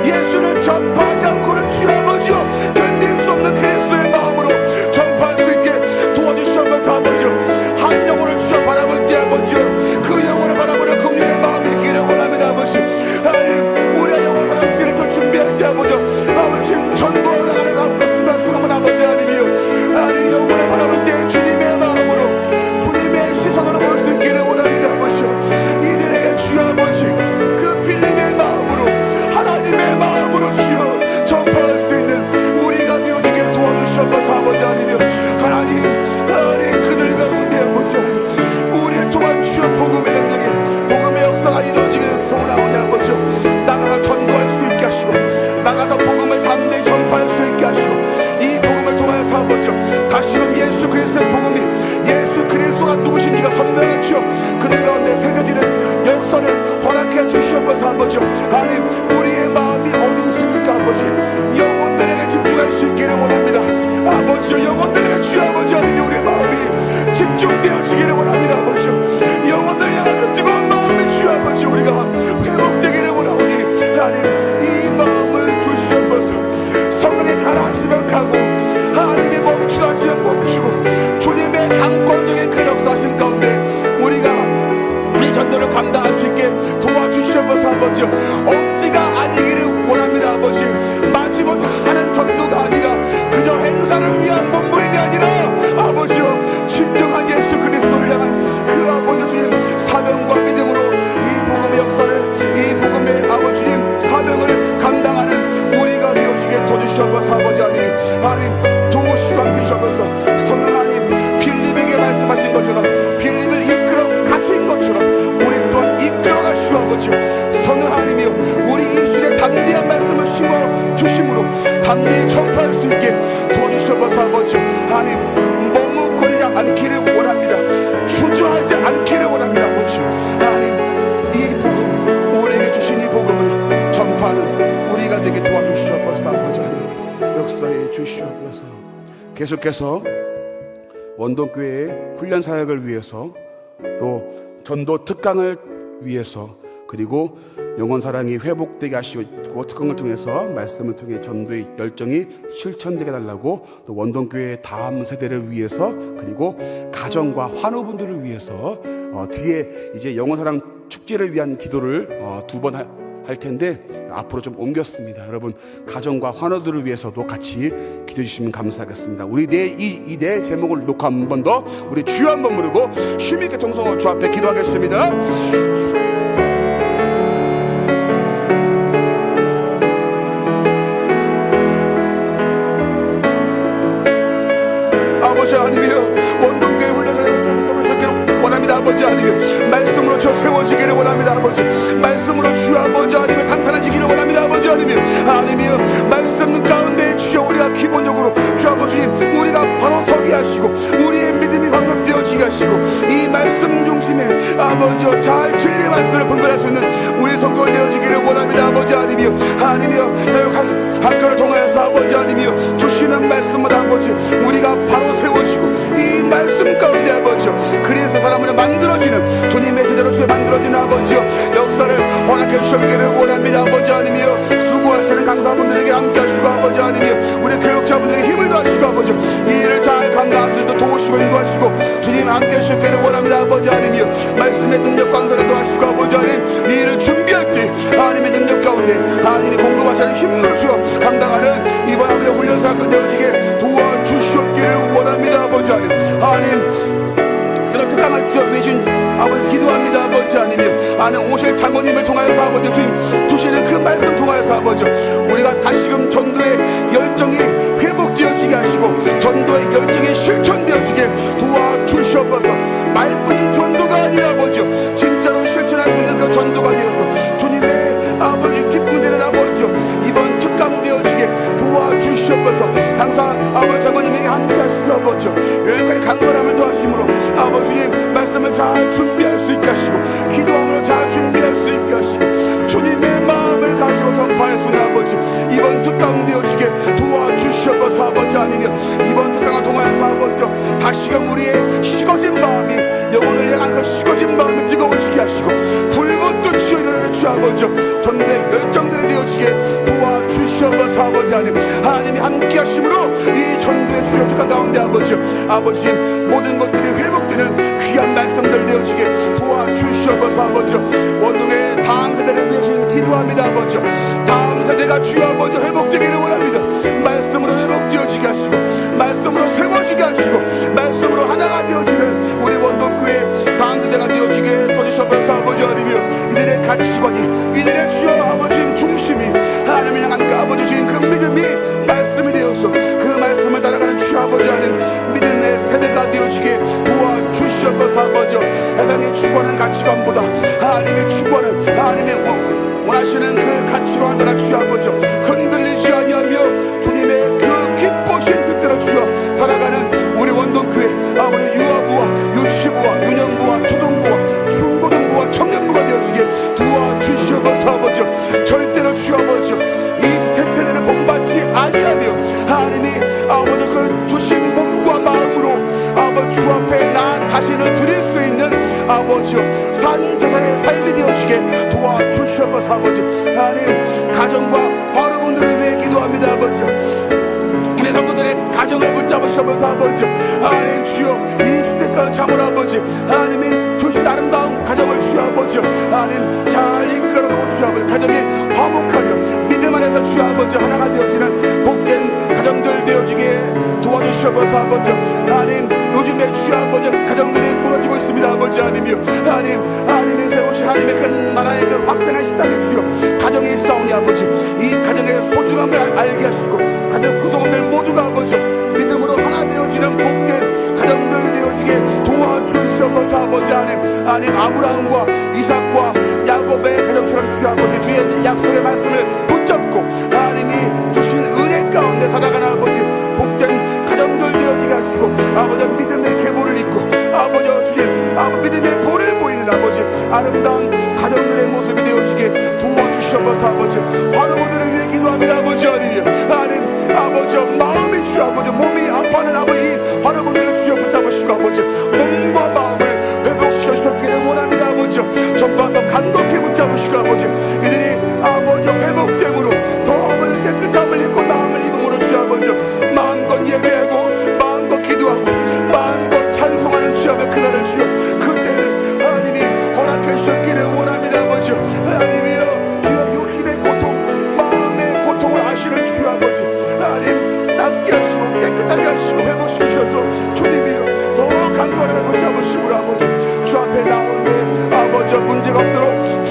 A: 예수를 전파하지 않고는 주여 아버지요 견딜 수 없는 그리스도의 마음으로 전파할 수 있게 도와주시면서 아버지요, 한 영혼을 주여 바라볼 때 아버지요 그 영혼을 바라보는 긍휼의 마음이 있기를 원합니다. 아버지 하나님, 우리의 영혼 사랑실을 좀 준비할 때 아버지요, 아버지 전도하는 나라를 가르쳤으면 수고하면 아버지 하나님이요, 하나님 영혼을 바라볼 때 주님의 마음으로 주님의 시선으로 볼 수 있기를 원합니다. 아버지요, 이들에게 주여 아버지 그 빌립의 마음으로 하나님의 마음으로 주여 전파할 수 있는 우리가 되어지게 도와주셔서 아버지 하나님이요, 하나님 그들 가운데 아버지 우리를 통한 주여 복음의 능력이, 복음의 역사가 이루어지게 소원하오니 아버지 나가서 전도할 수 있게 하시고, 나가서 복음을 담대히 전파할 수 있게 하시고, 이 복음을 통하여서 아버지 다시금 예수 그리스도의 복음이, 예수 그리스도가 누구신지가 선명해 주여 그들 가운데 새겨지는 역사를 허락해 주시옵소서. 아버지 하나님, 우리의 마음이 어디 있습니까? 아버지 영혼들에게 집중할 수 있기를 원합니다. 아버지 영혼들에게 주여 아버지 하나님 우리의 마음이 집중되어지기를 원합니다. 아버지 영혼들을 향한 그 뜨거운 마음이 주여 아버지 우리가 회복되기를 원하오니, 하나님 이 마음을 주시옵소서. 성령의 가라하시면 가고 하나님이 멈추라 하시면 멈추고, 주님의 강권적인 그 역사하신 가운데 우리가 이 전도를 감당할 수 있게 도와주시옵소서. 아버지 억지가 아니기를 원합니다. 아버지 마지못해 하는 전도가 아니라 그저 행사를 위한 몸부림이 아니라 아버지요 진정한 예수 그리스도를 향한 그 아버지 주님 사명과 믿음으로 이 복음의 역사를, 이 복음의 아버지님 사명을 감당하는 우리가 되어지게 도와주시옵소서. 아버지 하나님 도우시고 함께하셔서 성령 하나님 빌립에게 말씀하신 것처럼, 빌립을 이끌어 가신 것처럼 우리 또한 이끌어 가시고 아버지 성령 하나님이여 우리 입술에 담대한 말씀을 심어 주심으로 담대히 전파할 수 있게 도와주시옵소서. 아버지 하나님 않기를 원합니다. 주저하지 않기를 원합니다. 아버지 하나님, 이 복음, 우리에게 주신 이 복음을 전파하는 우리가 되게 도와주시옵소서. 아버지 하나님, 역사해 주시옵소서. 계속해서 원동교회의 훈련 사역을 위해서, 또 전도 특강을 위해서, 그리고 영혼사랑이 회복되게 하시고 특강을 통해서 말씀을 통해 전도의 열정이 실천되게 해달라고, 또 원동교회의 다음 세대를 위해서, 그리고 가정과 환우분들을 위해서 뒤에 이제 영혼사랑 축제를 위한 기도를 2번 할 텐데 앞으로 좀 옮겼습니다. 여러분, 가정과 환우들을 위해서도 같이 기도해 주시면 감사하겠습니다. 우리 이 네 제목을 놓고 한 번 더 우리 주여 한번 부르고 힘있게 동성호 주 앞에 기도하겠습니다. 아버지 하나님이여, 원동교회 훈련사를 세우시기를 원합니다. 아버지 하나님이여, 말씀으로 저 세워지기를 원합니다. 아버지 말씀으로 주여 아버지 하나님이여 탄탄해지기를 원합니다. 아버지 하나님이여, 하나님이여 말씀 가운데 주여 우리가 기본적으로 주 아버지님 우리가 바로 서게 하시고 우리의 믿음이 광각되어지게 하시고 이 말씀 중심에 아버지여 잘 진리의 말씀을 분별할 수 있는 우리 성도가 되어지기를 원합니다. 아버지 하나님이여, 하나님이여 학교를 통하여서 아버지 하나님이여 주시는 말씀을 아버지 우리가 바로 세우시고 이 말씀 가운데 아버지여 그래서 사람을 만들어지는 주님의 제대로 주에 만들어지는 아버지여 역사를 허락해 주시기를 원합니다. 아버지 하나님이여 수고하시는 강사분들에게 함께 하시고 아버지 하나님이여 우리 교육자분들에게 힘을 더하시고 아버지 이 일을 잘 감당할 수 있도록 도우시고 인도하시고 주님 함께 하시기를 원합니다. 아버지 하나님이여 말씀의 능력 강사를 도하시고 아버지 하나님 이 일을 준비할 때 하나님의 능력 가운데 하나님이 공급하시는 힘을 주어 감당하는 이번 아버지 훈련사역을 되어지게 도와주시옵기를 원합니다. 아버지 하나님 그런 특강을 주신 아버지 기도합니다. 아버지 하나님이여 아는 오실 장로님을 통하여서 아버지 주님 주시는 그 말씀 통하여서 아버지 우리가 다시금 전도의 열정이 회복되어지게 하시고 전도의 열정이 실천되어지게 도와주시옵소서. 말뿐인 전도가 아니라 아버지 진짜로 실천할 수 있는 그 전도가 되어서 주님의 아버지 기쁨 되는 아버지 이번 특강 되어지게 도와주시옵소서. 항상 아버지 장로님에게 함께 하시고 아버지 여기까지 강건함을 도하심으로 아버지님 말씀을 잘 준비할 수 있게 하시고 기도함으로 잘 준비할 수 있게 하시고 주님의 마음을 가지고 전파할 수 있는 아버지 이번 특강 되어지게 도와주시옵소서. 아버지 하나님이여 이번 특강을 통하여서 아버지 다시금 우리의 식어진 마음이 영혼을 향해서 식어진 마음이 뜨거워지게 하시고 불붙듯 치어일어나는 주 아버지 전도의 열정들이 되어지게 도와주시옵소서. 아버지 하나님이 함께 하심으로 이 전도의 주여 특강 가운데 아버지 모든 것들이 회복되는 귀한 말씀들 되어지게 도와주시옵소서. 아버지 원동의 다음 세대를 위해서 기도합니다. 아버지 다음 세대가 주여 아버지 회복되기를 원합니다. 말씀으로 회복되어지게 하시고 말씀으로 세워지게 하시고 말씀으로 하나가 되어지는 우리 원동교회 다음 세대가 되어지게 도와주시옵소서. 아버지 하나님이여 이들의 가치관이 이들의 주여 아버지 중심이 하나님을 향한 그 아버지 주인 그 믿음이 말씀이 되어서 그 말씀을 따라가는 주 아버지 하나님 믿음의 세대가 되어지게 도와주시옵소서. 아버지 세상이 추구하는 가치관보다 하나님이 추구하는 하나님의 원하시는 그 가치관을 따라 주 아버지 흔들리지 아니하며 주님의 그 기쁘신 뜻대로 주여 살아가는 우리 원동교회 아버지 유아부와 유치부와 유년부와 초등부와 중고등부와 청년부가 되어지게 도와주시옵소서. 아버지 절대로 주 아버지 이 세대를 본받지 아니하며 하나님이 아버지 그 주신 몸과 마음으로 아버지 주 앞에 나 자신을 드릴 수 있는 아버지 산자산의 삶이 되어지게 도와주시옵소서. 아버지 하나님 가정과 바로분들을 위해 기도합니다. 아버지 우리 성도들의 가정을 붙잡으시옵소서. 아버지 하나님 주여 이 시대까지 참으로 아버지 하나님이 주신 아름다운 가정을 주여 아버지 하나님 잘 이끌어가고 주여 아버지 가정이 화목하며 믿음 안에서 주여 아버지 하나가 되어지는 복된 가정들 되어지게 도와주시옵소서. 아버지 하나님 요즘에 주여 아버지 가정들이 무너지고 있습니다. 아버지 하나님이여 하나님이 세우신 하나님의 큰 나라의 그 확장의 시작에 주여 가정이 싸우니 아버지 이 가정의 소중함을 알게 하시고 가정 구성원들 모두가 아버지 믿음으로 하나 되어지는 복된 가정들 되어지게 도와주시옵소서. 아버지 하나님 아브라함과 이삭과 야곱의 가정처럼 주 아버지 뒤에 있는 약속의 말씀을 붙잡고 하나님이 주신 은혜 가운데 살아가는 아버지 복된 가정들 되어지게 하시고 아버지 믿음의 계보를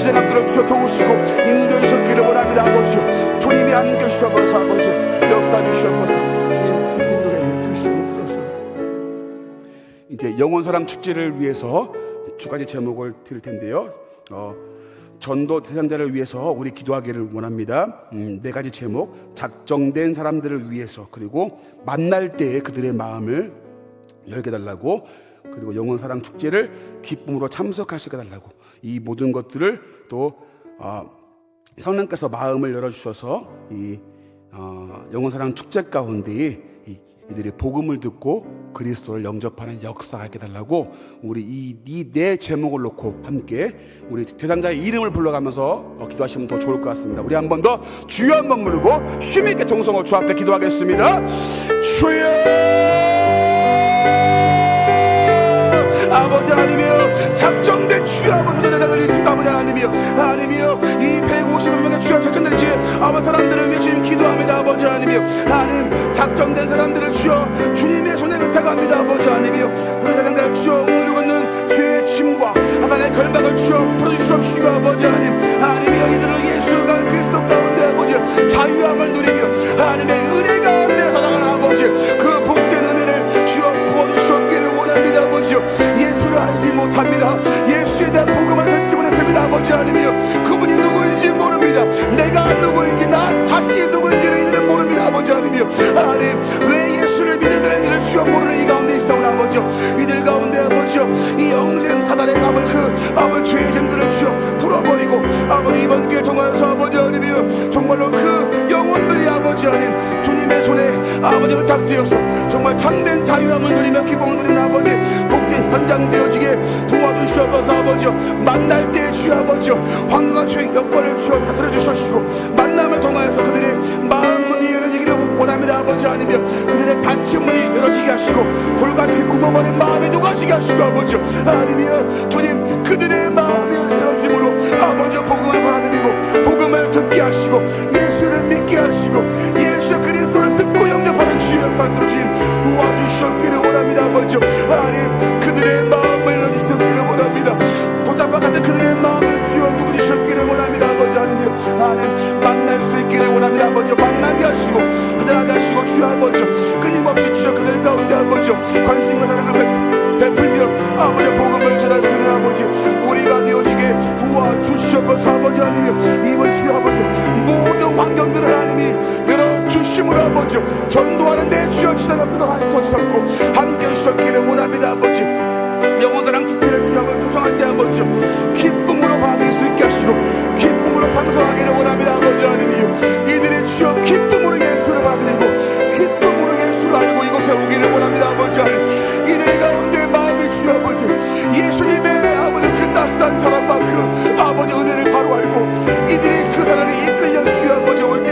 A: 시장 앞들어 주셔 도우시고 인도해 주셨기를 원합니다. 아버지 주님이 함께 주셔서 아버지 역사 주셔서 주님 인도해 주시옵소서. 이제 영혼사랑 축제를 위해서 두 가지 제목을 드릴 텐데요. 전도 대상자를 위해서 우리 기도하기를 원합니다. 네 가지 제목: 작정된 사람들을 위해서, 그리고 만날 때에 그들의 마음을 열게 달라고, 그리고 영혼사랑 축제를 기쁨으로 참석하시게 달라고. 이 모든 것들을 또 성령께서 마음을 열어주셔서 이 영혼사랑 축제 가운데 이들이 복음을 듣고 그리스도를 영접하는 역사가 있게 달라고, 우리 이 네 제목을 놓고 함께 우리 대상자의 이름을 불러가면서 기도하시면 더 좋을 것 같습니다. 우리 한 번 더 주여 한번 부르고 힘있게 동성호 주 앞에 기도하겠습니다. 주여! 아버지 하나님이여, 작정된 주여 아버지를 내려드리겠습니다. 아버지 하나님이여, 이 150명의 주여 작정된 주여 아버지 사람들을 위해 주님 기도합니다. 아버지 하나님이여, 하나님 작정된 사람들을 주여 주님의 손에 의탁합니다. 아버지 하나님이여, 그 사람들을 주여 누르고 있는 죄의 짐과 사단의 결박을 주여 풀어주시옵시고, 아버지 하나님이여, 이들을 예수가 그리스도 가운데 아버지 자유함을 누리며 하나님의 은혜 가운데 살아가는 아버지 그 복된 은혜를 주여 부어주시옵기를 원합니다. 아버지 예수를 알지 못합니다. 예수에 대한 복음을 듣지 못했습니다. 아버지 하나님이여, 그분이 누구인지 모릅니다. 내가 누구인지, 나 자신이 누구인지를 이들은 모릅니다. 아버지 하나님이여, 하나님 왜 예수를 믿으려는 이를 주여 모르는 이 가운데 있어오는 아버지, 이들 가운데 아버지 이 영된 사단의 감을 그 아버지 죄의 짐들을 주여 풀어버리고, 아버지 이번 기회 통하여서 아버지 하나님이여 정말로 그 영혼들이 아버지 하나님 주님의 손에 아버지 의탁되어서 정말 참된 자유함을 누리며 기쁨을 누리는 아버지 복된 현장 되어지게 도와주시옵소서. 아버지 만날 때 주여 아버지 황금과 주의 여건을 주여 다스려 주시옵시고, 만남을 통하여서 그들의 마음 문이 열어지기를 원합니다. 아버지 하나님이여, 그들의 닫힌 문이 열어지게 하시고 돌같이 굳어버린 마음이 녹아지게 하시고, 아버지 하나님이여 주님 그들의 마음이 열어짐으로 아버지 복음을 받아들이고 복음을 듣게 하시고 예수를 믿게 하시고 예수 그리스도를 듣고 영접하는 주의 역사를 주님 도와주시옵기를 원합니다. 아버지 하나님 그들의 마음을 열어주시옵기를 원합니다. 도장과 같은 그들의 마음을 주여 누구주시옵기를 원합니다. 아버지 하나님 만날 수 있기를 원합니다. 아버지 만나게 하시고 하게 하시고 주여 아버지 끊임없이 주여 그들 가운데 아버지 관심과 사랑을 베풀며 아버지 복음을 전할 수 있는 아버지 우리가 되어지게 도와주시옵소서. 아버지 하나님 이번 주여 아버지 모든 환경들을 하나님이 열어주심으로 아버지 전도하는 내 주여 지사가 들어가게 도와주셨고 함께 해주셨기를 원합니다. 아버지 영혼사랑 축제를 주여서 조성할 때 아버지 기쁨으로 받아들일 수 있게 하시고 기쁨으로 참석하기를 원합니다. 아버지 하나님 이들의 주여 기쁨으로 예수를 받아들이고 기쁨으로 예수를 알고 이곳에 오기를 원합니다. 아버지 하나님 이들 가운데 마음이 주여 아버지 예수님의 아버지 그 따스한 사랑과 그 아버지 은혜를 바로 알고 이들이 그 사랑에 이끌려 주여 아버지 올 때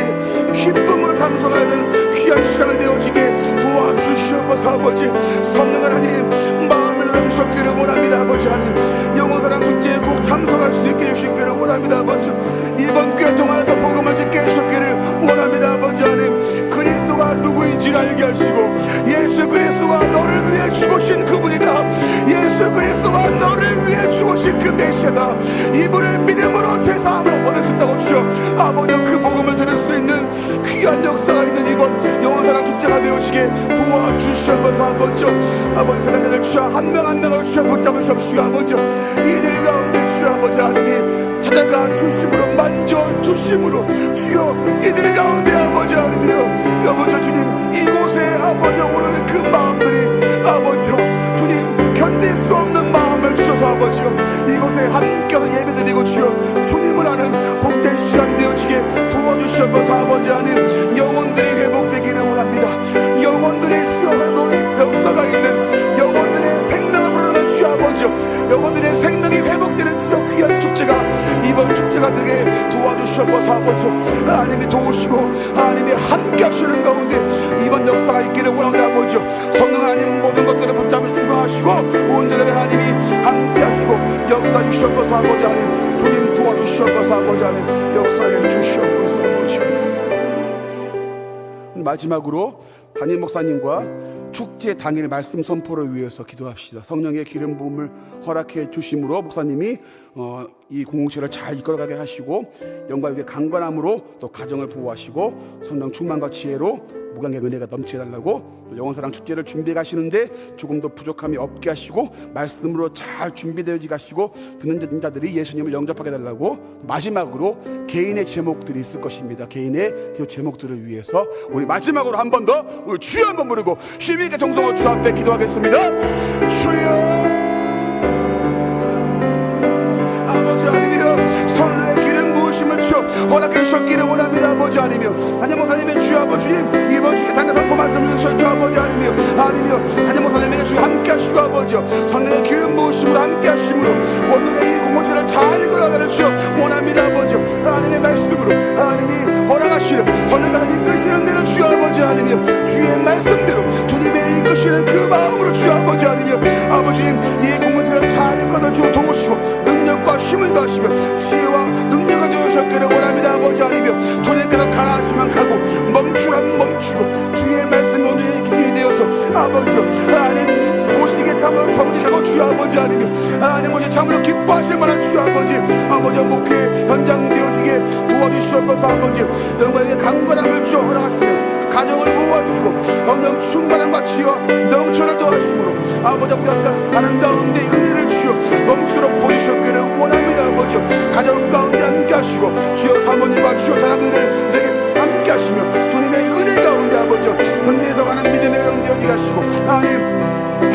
A: 기쁨으로 참석하는 귀한 시간을 내어지게 도와주시옵소서. 아버지 성령 하나님 마음을 열어주셨기를 원합니다. 아버지 하나님 영혼사랑 축제에 꼭 참석할 수 있게 해주시기를 원합니다. 아버지 이번 기회 통해서 복음을 듣게 해주셨기를 원합니다. 아버지 하나님 그리스도가 누구인지를 알게 하시고 예수 그리스도가 너를 위해 죽으신 그분이다. 예수 그리스도가 너를 위해 죽으신 그 메시아다. 이분을 믿음으로 제사함을 얻을 수 있다고 주여 아버지 그 복음을 들을 수 있는 귀한 역사가 있는 이번 영혼사랑 축제가 되어지게 도와주시옵소서. 아버지 대단을 주여 한 명 한 명을 주여 붙잡으시옵시고 아버지 이들 가운데 주여 아버지 하나님이 찾아가 주심으로 만져 주심으로 주여 이들 가운데 아버지 하나님이여 아버지 주님 이곳에 아버지 오늘 그 마음들이 아버지 주님 견딜 수 없는 마음을 주셔서 아버지 이곳에 함께 예배드리고 주여 주님을 아는 복된 시간 되어지게 도와주시옵소서. 아버지 하나님 영혼들이 회복되기를 원합니다. 영혼들의 주여 회복의 역사가 있는 영혼들의 생명을 부르는 주여 아버지 영혼들의 생명이 회복되는 주여 귀한 축제가 이번 축제가 되게 도와주시옵소서. 아버지 하나님이 도우시고 하나님이 함께 하시는 가운데 이번 역사가 있기를 원합니다. 아버지 성령 하나님 모든 것들을 붙잡아 주시고 온전하게 하나님이 함께 하시고 역사 주시옵소서. 아버지 하나님 주님 도와주시옵소서. 아버지 하나님 역사해 주시옵소서. 아버지 마지막으로 담임 목사님과 축제 당일 말씀 선포를 위해서 기도합시다. 성령의 기름 부음을 허락해 주심으로 목사님이 이 공동체를 잘 이끌어가게 하시고 영광의 강건함으로 또 가정을 보호하시고 성령 충만과 지혜로 무관계 은혜가 넘치게 달라고 영원사랑 축제를 준비해 가시는데 조금 더 부족함이 없게 하시고 말씀으로 잘 준비되어지게 하시고 듣는 자들이 예수님을 영접하게 달라고 마지막으로 개인의 제목들이 있을 것입니다. 개인의 그 제목들을 위해서 우리 마지막으로 한 번 더 우리 주여 한번 부르고 힘있게 정성으로 주 앞에 기도하겠습니다. 주여 아버지 하나님이여 손에 기름 부으심을 주어 허락해 주셨기를 원합니다. 아버지 하나님이여 단임 목사님의 주 아버지님 이번 주에 단가 선포 말씀을 주셔 주 아버지 하나님이여 하나님이여 단임 목사님에게 주 함께 하시고 아버지여 손에 기름 부으심으로 함께 하심으로 오늘의 이 공동체를 잘 이끌어가는 주여 원합니다. 아버지여 하나님의 말씀으로 하나님이 허락하시는 전능가가 이끄시는 대로 주 아버지 하나님이여 주의 말씀대로 주님의 이끄시는 그 마음으로 주 아버지 하나님이여 아버지님 이 공동체를 잘 이끌어주고 도우시고 능력과 힘을 더하시며 지혜와 능력을 주셨기를 원합니다. 아버지 하나님이여 주님께서 가하시면 가고 멈추면 멈추고 주의 말씀 오늘 기게 되어서 아버지여 하나님 보시기에 참으로 정직하고 주 아버지 하나님이여 하나님 보시 참으로 기뻐하실 만한 주 아버지 목회 현장 되어지게 도와주시옵소서. 아버지 영광의 강건함을 주어 허락하시며 가정을 보호하시고 성령 충만함과 지혜와 명철을 더하심으로 아버지 하는 가운데 은혜를 주어 넘치도록 보이셨기를 원합니다. 아버지 가정 가운데 함께 하시고 주여 사모님과 주여 자녀들을 내게 함께 하시며 주님의 은혜 가운데 아버지 군대에서 가는 믿음의 영 되어지게 하시고 하나님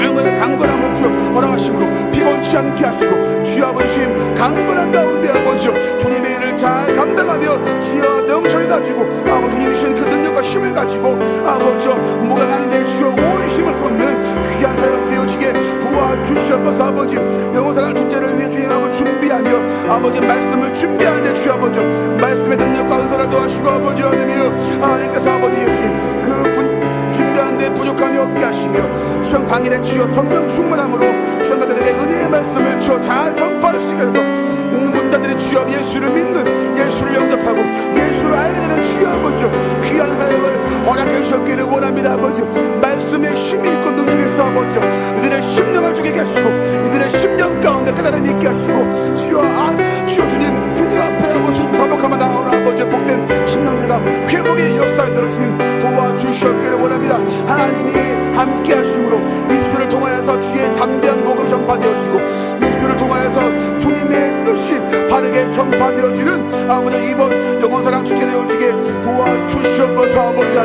A: 영광의 강건함을 주어 허락하심으로 피곤치 않게 하시고 주여 아버지 강건한 가운데 아버지 주님의 일을 잘 감당하며 주여 명철을 가지고 아버지님 주신 그 능력과 힘을 가지고 아버지 뭐가 가는데 주여 오의 힘을 쏟는 귀한 사역 되어지게 도와주시옵소서. 아버지 영원사랑 축제를 위해 주의 아버지 준비하며 아버지 말씀을 준비하는데 주여 아버지 말씀의 능력과 은사를 도와주시고 아버지 하나님이여 하나님께서 아버지 예수님 준비하는데 부족함이 없게 하시며 수정 당일에 주여 성령 충만함으로 수정가들에게 은혜의 말씀을 주어 잘 전파할 수 있게 해서 듣는 문자들이 주여 예수를 믿는 예수를 영접하고 예수를 알리는 주여 아버지 귀한 사역을 허락해 주셨기를 원합니다. 아버지 말씀에 힘이 있고 능력이 있어 아버지 이들의 심령을 주게 하시고 이들의 심령 가운데 깨달음이 있게 하시고 주여 주님 앞에 아버지 자복하며 나오는 아버지 복된 심령들과 회복의 역사를 들어 주님 도와주셨기를 원합니다. 하나님이 함께 하심으로 예수를 통하여서 주의 담대한 복음 전파되어지고 예수를 통하여서 주님의 뜻이 바르게 전파되어지는 아버지 이번 영원사랑 축제 되어지게 도와주시옵소서. 아버지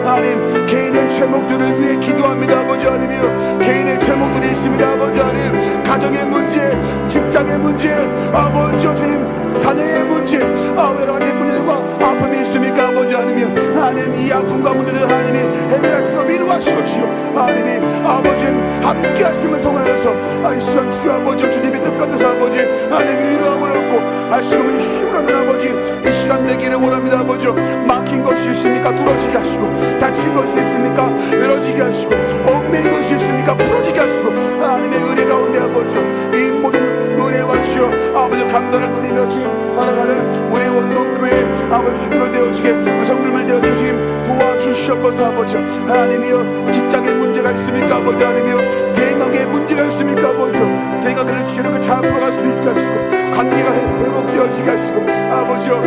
A: 하나님 개인의 제목들을 위해 기도합니다. 아버지 하나님이요 개인의 제목들이 있습니다. 아버지 하나님 가정의 문제 직장의 문제 아버지 주님 자녀의 문제 여러 가지 문제들과 아픔이 있습니까? 아버지 하나님 하나님 이 아픔과 문제들 하나님이 해결하시고 위로하시고 주여 하나님이 아버지 함께 하심을 통하여서 이 시간 주 아버지 주님의 뜻 같아서 아버지 하나님 위로함을 얻고 하시고 힘을 얻는 아버지 이 시간 되기를 원합니다. 아버지 막힌 것이 있습니까? 뚫어지게 하시고 다친 것이 있습니까? 열어지게 하시고 얽매인 것이 있습니까? 풀어지게 하시고 하나님의 은혜 가운데 아버지 이 모든 은혜와 주여 아버지 감사를 누리며 지금 살아가는 우리 원동교회 아버지 식구를 되어지게 의성들만 되어지게 주님 도와주시옵소서. 아버지 하나님이여 직장에 문제가 있습니까? 아버지 하나님이여 대인관계에 문제가 있습니까? 아버지 대인관계를 지혜롭게 잘 풀어갈 수 있게 하시고 관계가 회복되어지게 하시고 아버지여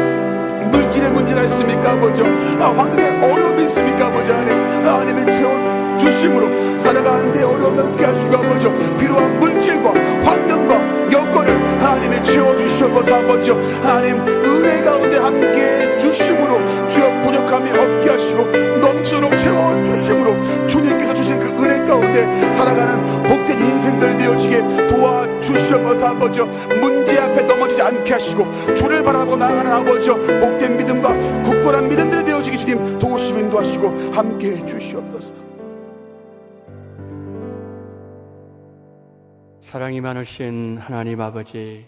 A: 물질의 문제가 있습니까? 아버지 환경에 어려움이 있습니까? 아버지 하나님의 채워주심으로 살아가는데 어려움이 없게 하시고 아버지 필요한 물질과 환경과 여건을 하나님의 채워주시옵소서. 아버지 하나님 은혜 가운데 함께 주심으로 주여 부족함이 없게 하시고 넘치도록 채워주심으로 주님께서 주신 그 은혜 가운데 살아가는 복된 인생들 되어지게 도와주시옵소서. 아버지 문제 앞에 넘어지지 않게 하시고 주를 바라보고 나아가는 아버지 복된 믿음과 굳건한 믿음들이 되어지게 주님 도우시고 인도하시고 함께해 주시옵소서.
C: 사랑이 많으신 하나님 아버지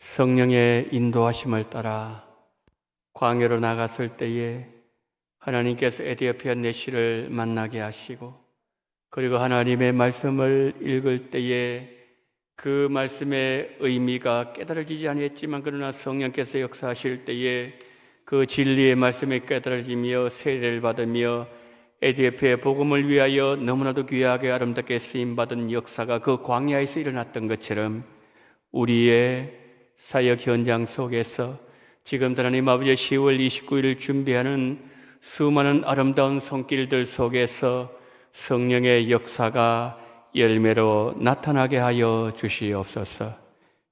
C: 성령의 인도하심을 따라 광야로 나갔을 때에 하나님께서 에디오피아 내시를 만나게 하시고 그리고 하나님의 말씀을 읽을 때에 그 말씀의 의미가 깨달아지지 아니했지만 그러나 성령께서 역사하실 때에 그 진리의 말씀이 깨달아지며 세례를 받으며 에디오피아의 복음을 위하여 너무나도 귀하게 아름답게 쓰임받은 역사가 그 광야에서 일어났던 것처럼 우리의 사역 현장 속에서 지금 하나님 아버지 10월 29일 준비하는 수많은 아름다운 손길들 속에서 성령의 역사가 열매로 나타나게 하여 주시옵소서.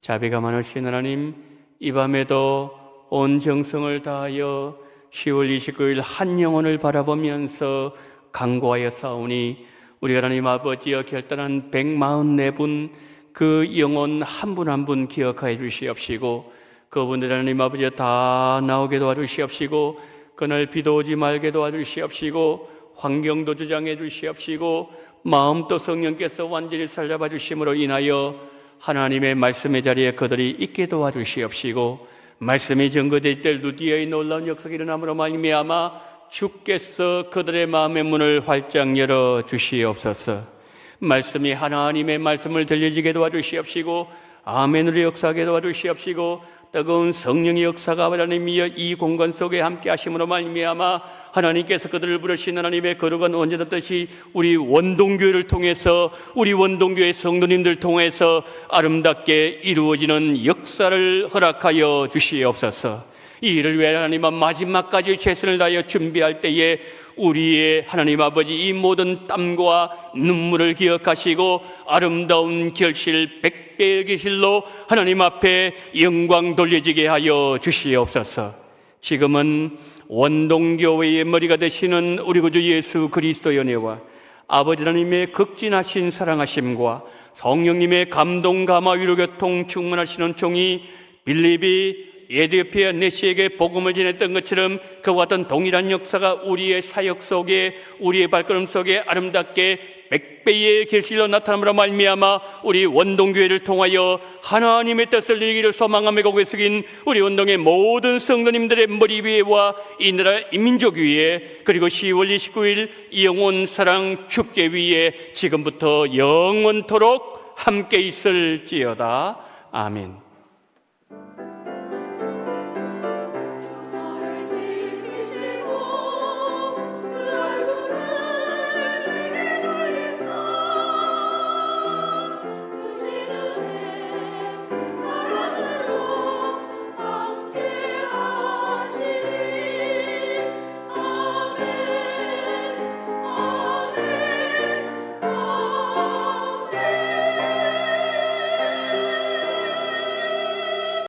C: 자비가 많으신 하나님, 이 밤에도 온 정성을 다하여 10월 29일 한 영혼을 바라보면서 간구하여 싸우니 우리 하나님 아버지여 결단한 144분 그 영혼 한 분 한 분 기억하여 주시옵시고, 그분들 하나님 아버지여 다 나오게 도와주시옵시고, 그날 비도 오지 말게 도와주시옵시고, 환경도 주장해 주시옵시고, 마음도 성령께서 완전히 살려봐 주심으로 인하여 하나님의 말씀의 자리에 그들이 있게 도와주시옵시고, 말씀이 증거될 때 루디아의 놀라운 역사가 일어남으로 말미암아 주께서 그들의 마음의 문을 활짝 열어 주시옵소서. 말씀이 하나님의 말씀을 들려지게 도와주시옵시고, 아멘으로 역사하게 도와주시옵시고, 뜨거운 성령의 역사가 하나님이여 이 공간 속에 함께 하심으로 말미암아 하나님께서 그들을 부르신 하나님의 거룩한 온전한 뜻이 우리 원동교회를 통해서, 우리 원동교회 성도님들 통해서 아름답게 이루어지는 역사를 허락하여 주시옵소서. 이 일을 위해 하나님은 마지막까지 최선을 다하여 준비할 때에 우리의 하나님 아버지 이 모든 땀과 눈물을 기억하시고 아름다운 결실 100배의 결실로 하나님 앞에 영광 돌려지게 하여 주시옵소서. 지금은 원동교회의 머리가 되시는 우리 구주 예수 그리스도의 은혜와 아버지 하나님의 극진하신 사랑하심과 성령님의 감동 감화 위로 교통 충만하시는 종이 빌립이 에디오피아 내시에게 복음을 전했던 것처럼 그와 같은 동일한 역사가 우리의 사역 속에, 우리의 발걸음 속에 아름답게 100배의 결실로 나타남으로 말미암아 우리 원동교회를 통하여 하나님의 뜻을 이루기를 소망하며 고개 숙인 우리 원동의 모든 성도님들의 머리 위에와 이 나라 민족 위에, 그리고 10월 29일 영혼 사랑 축제 위에 지금부터 영원토록 함께 있을지어다. 아멘.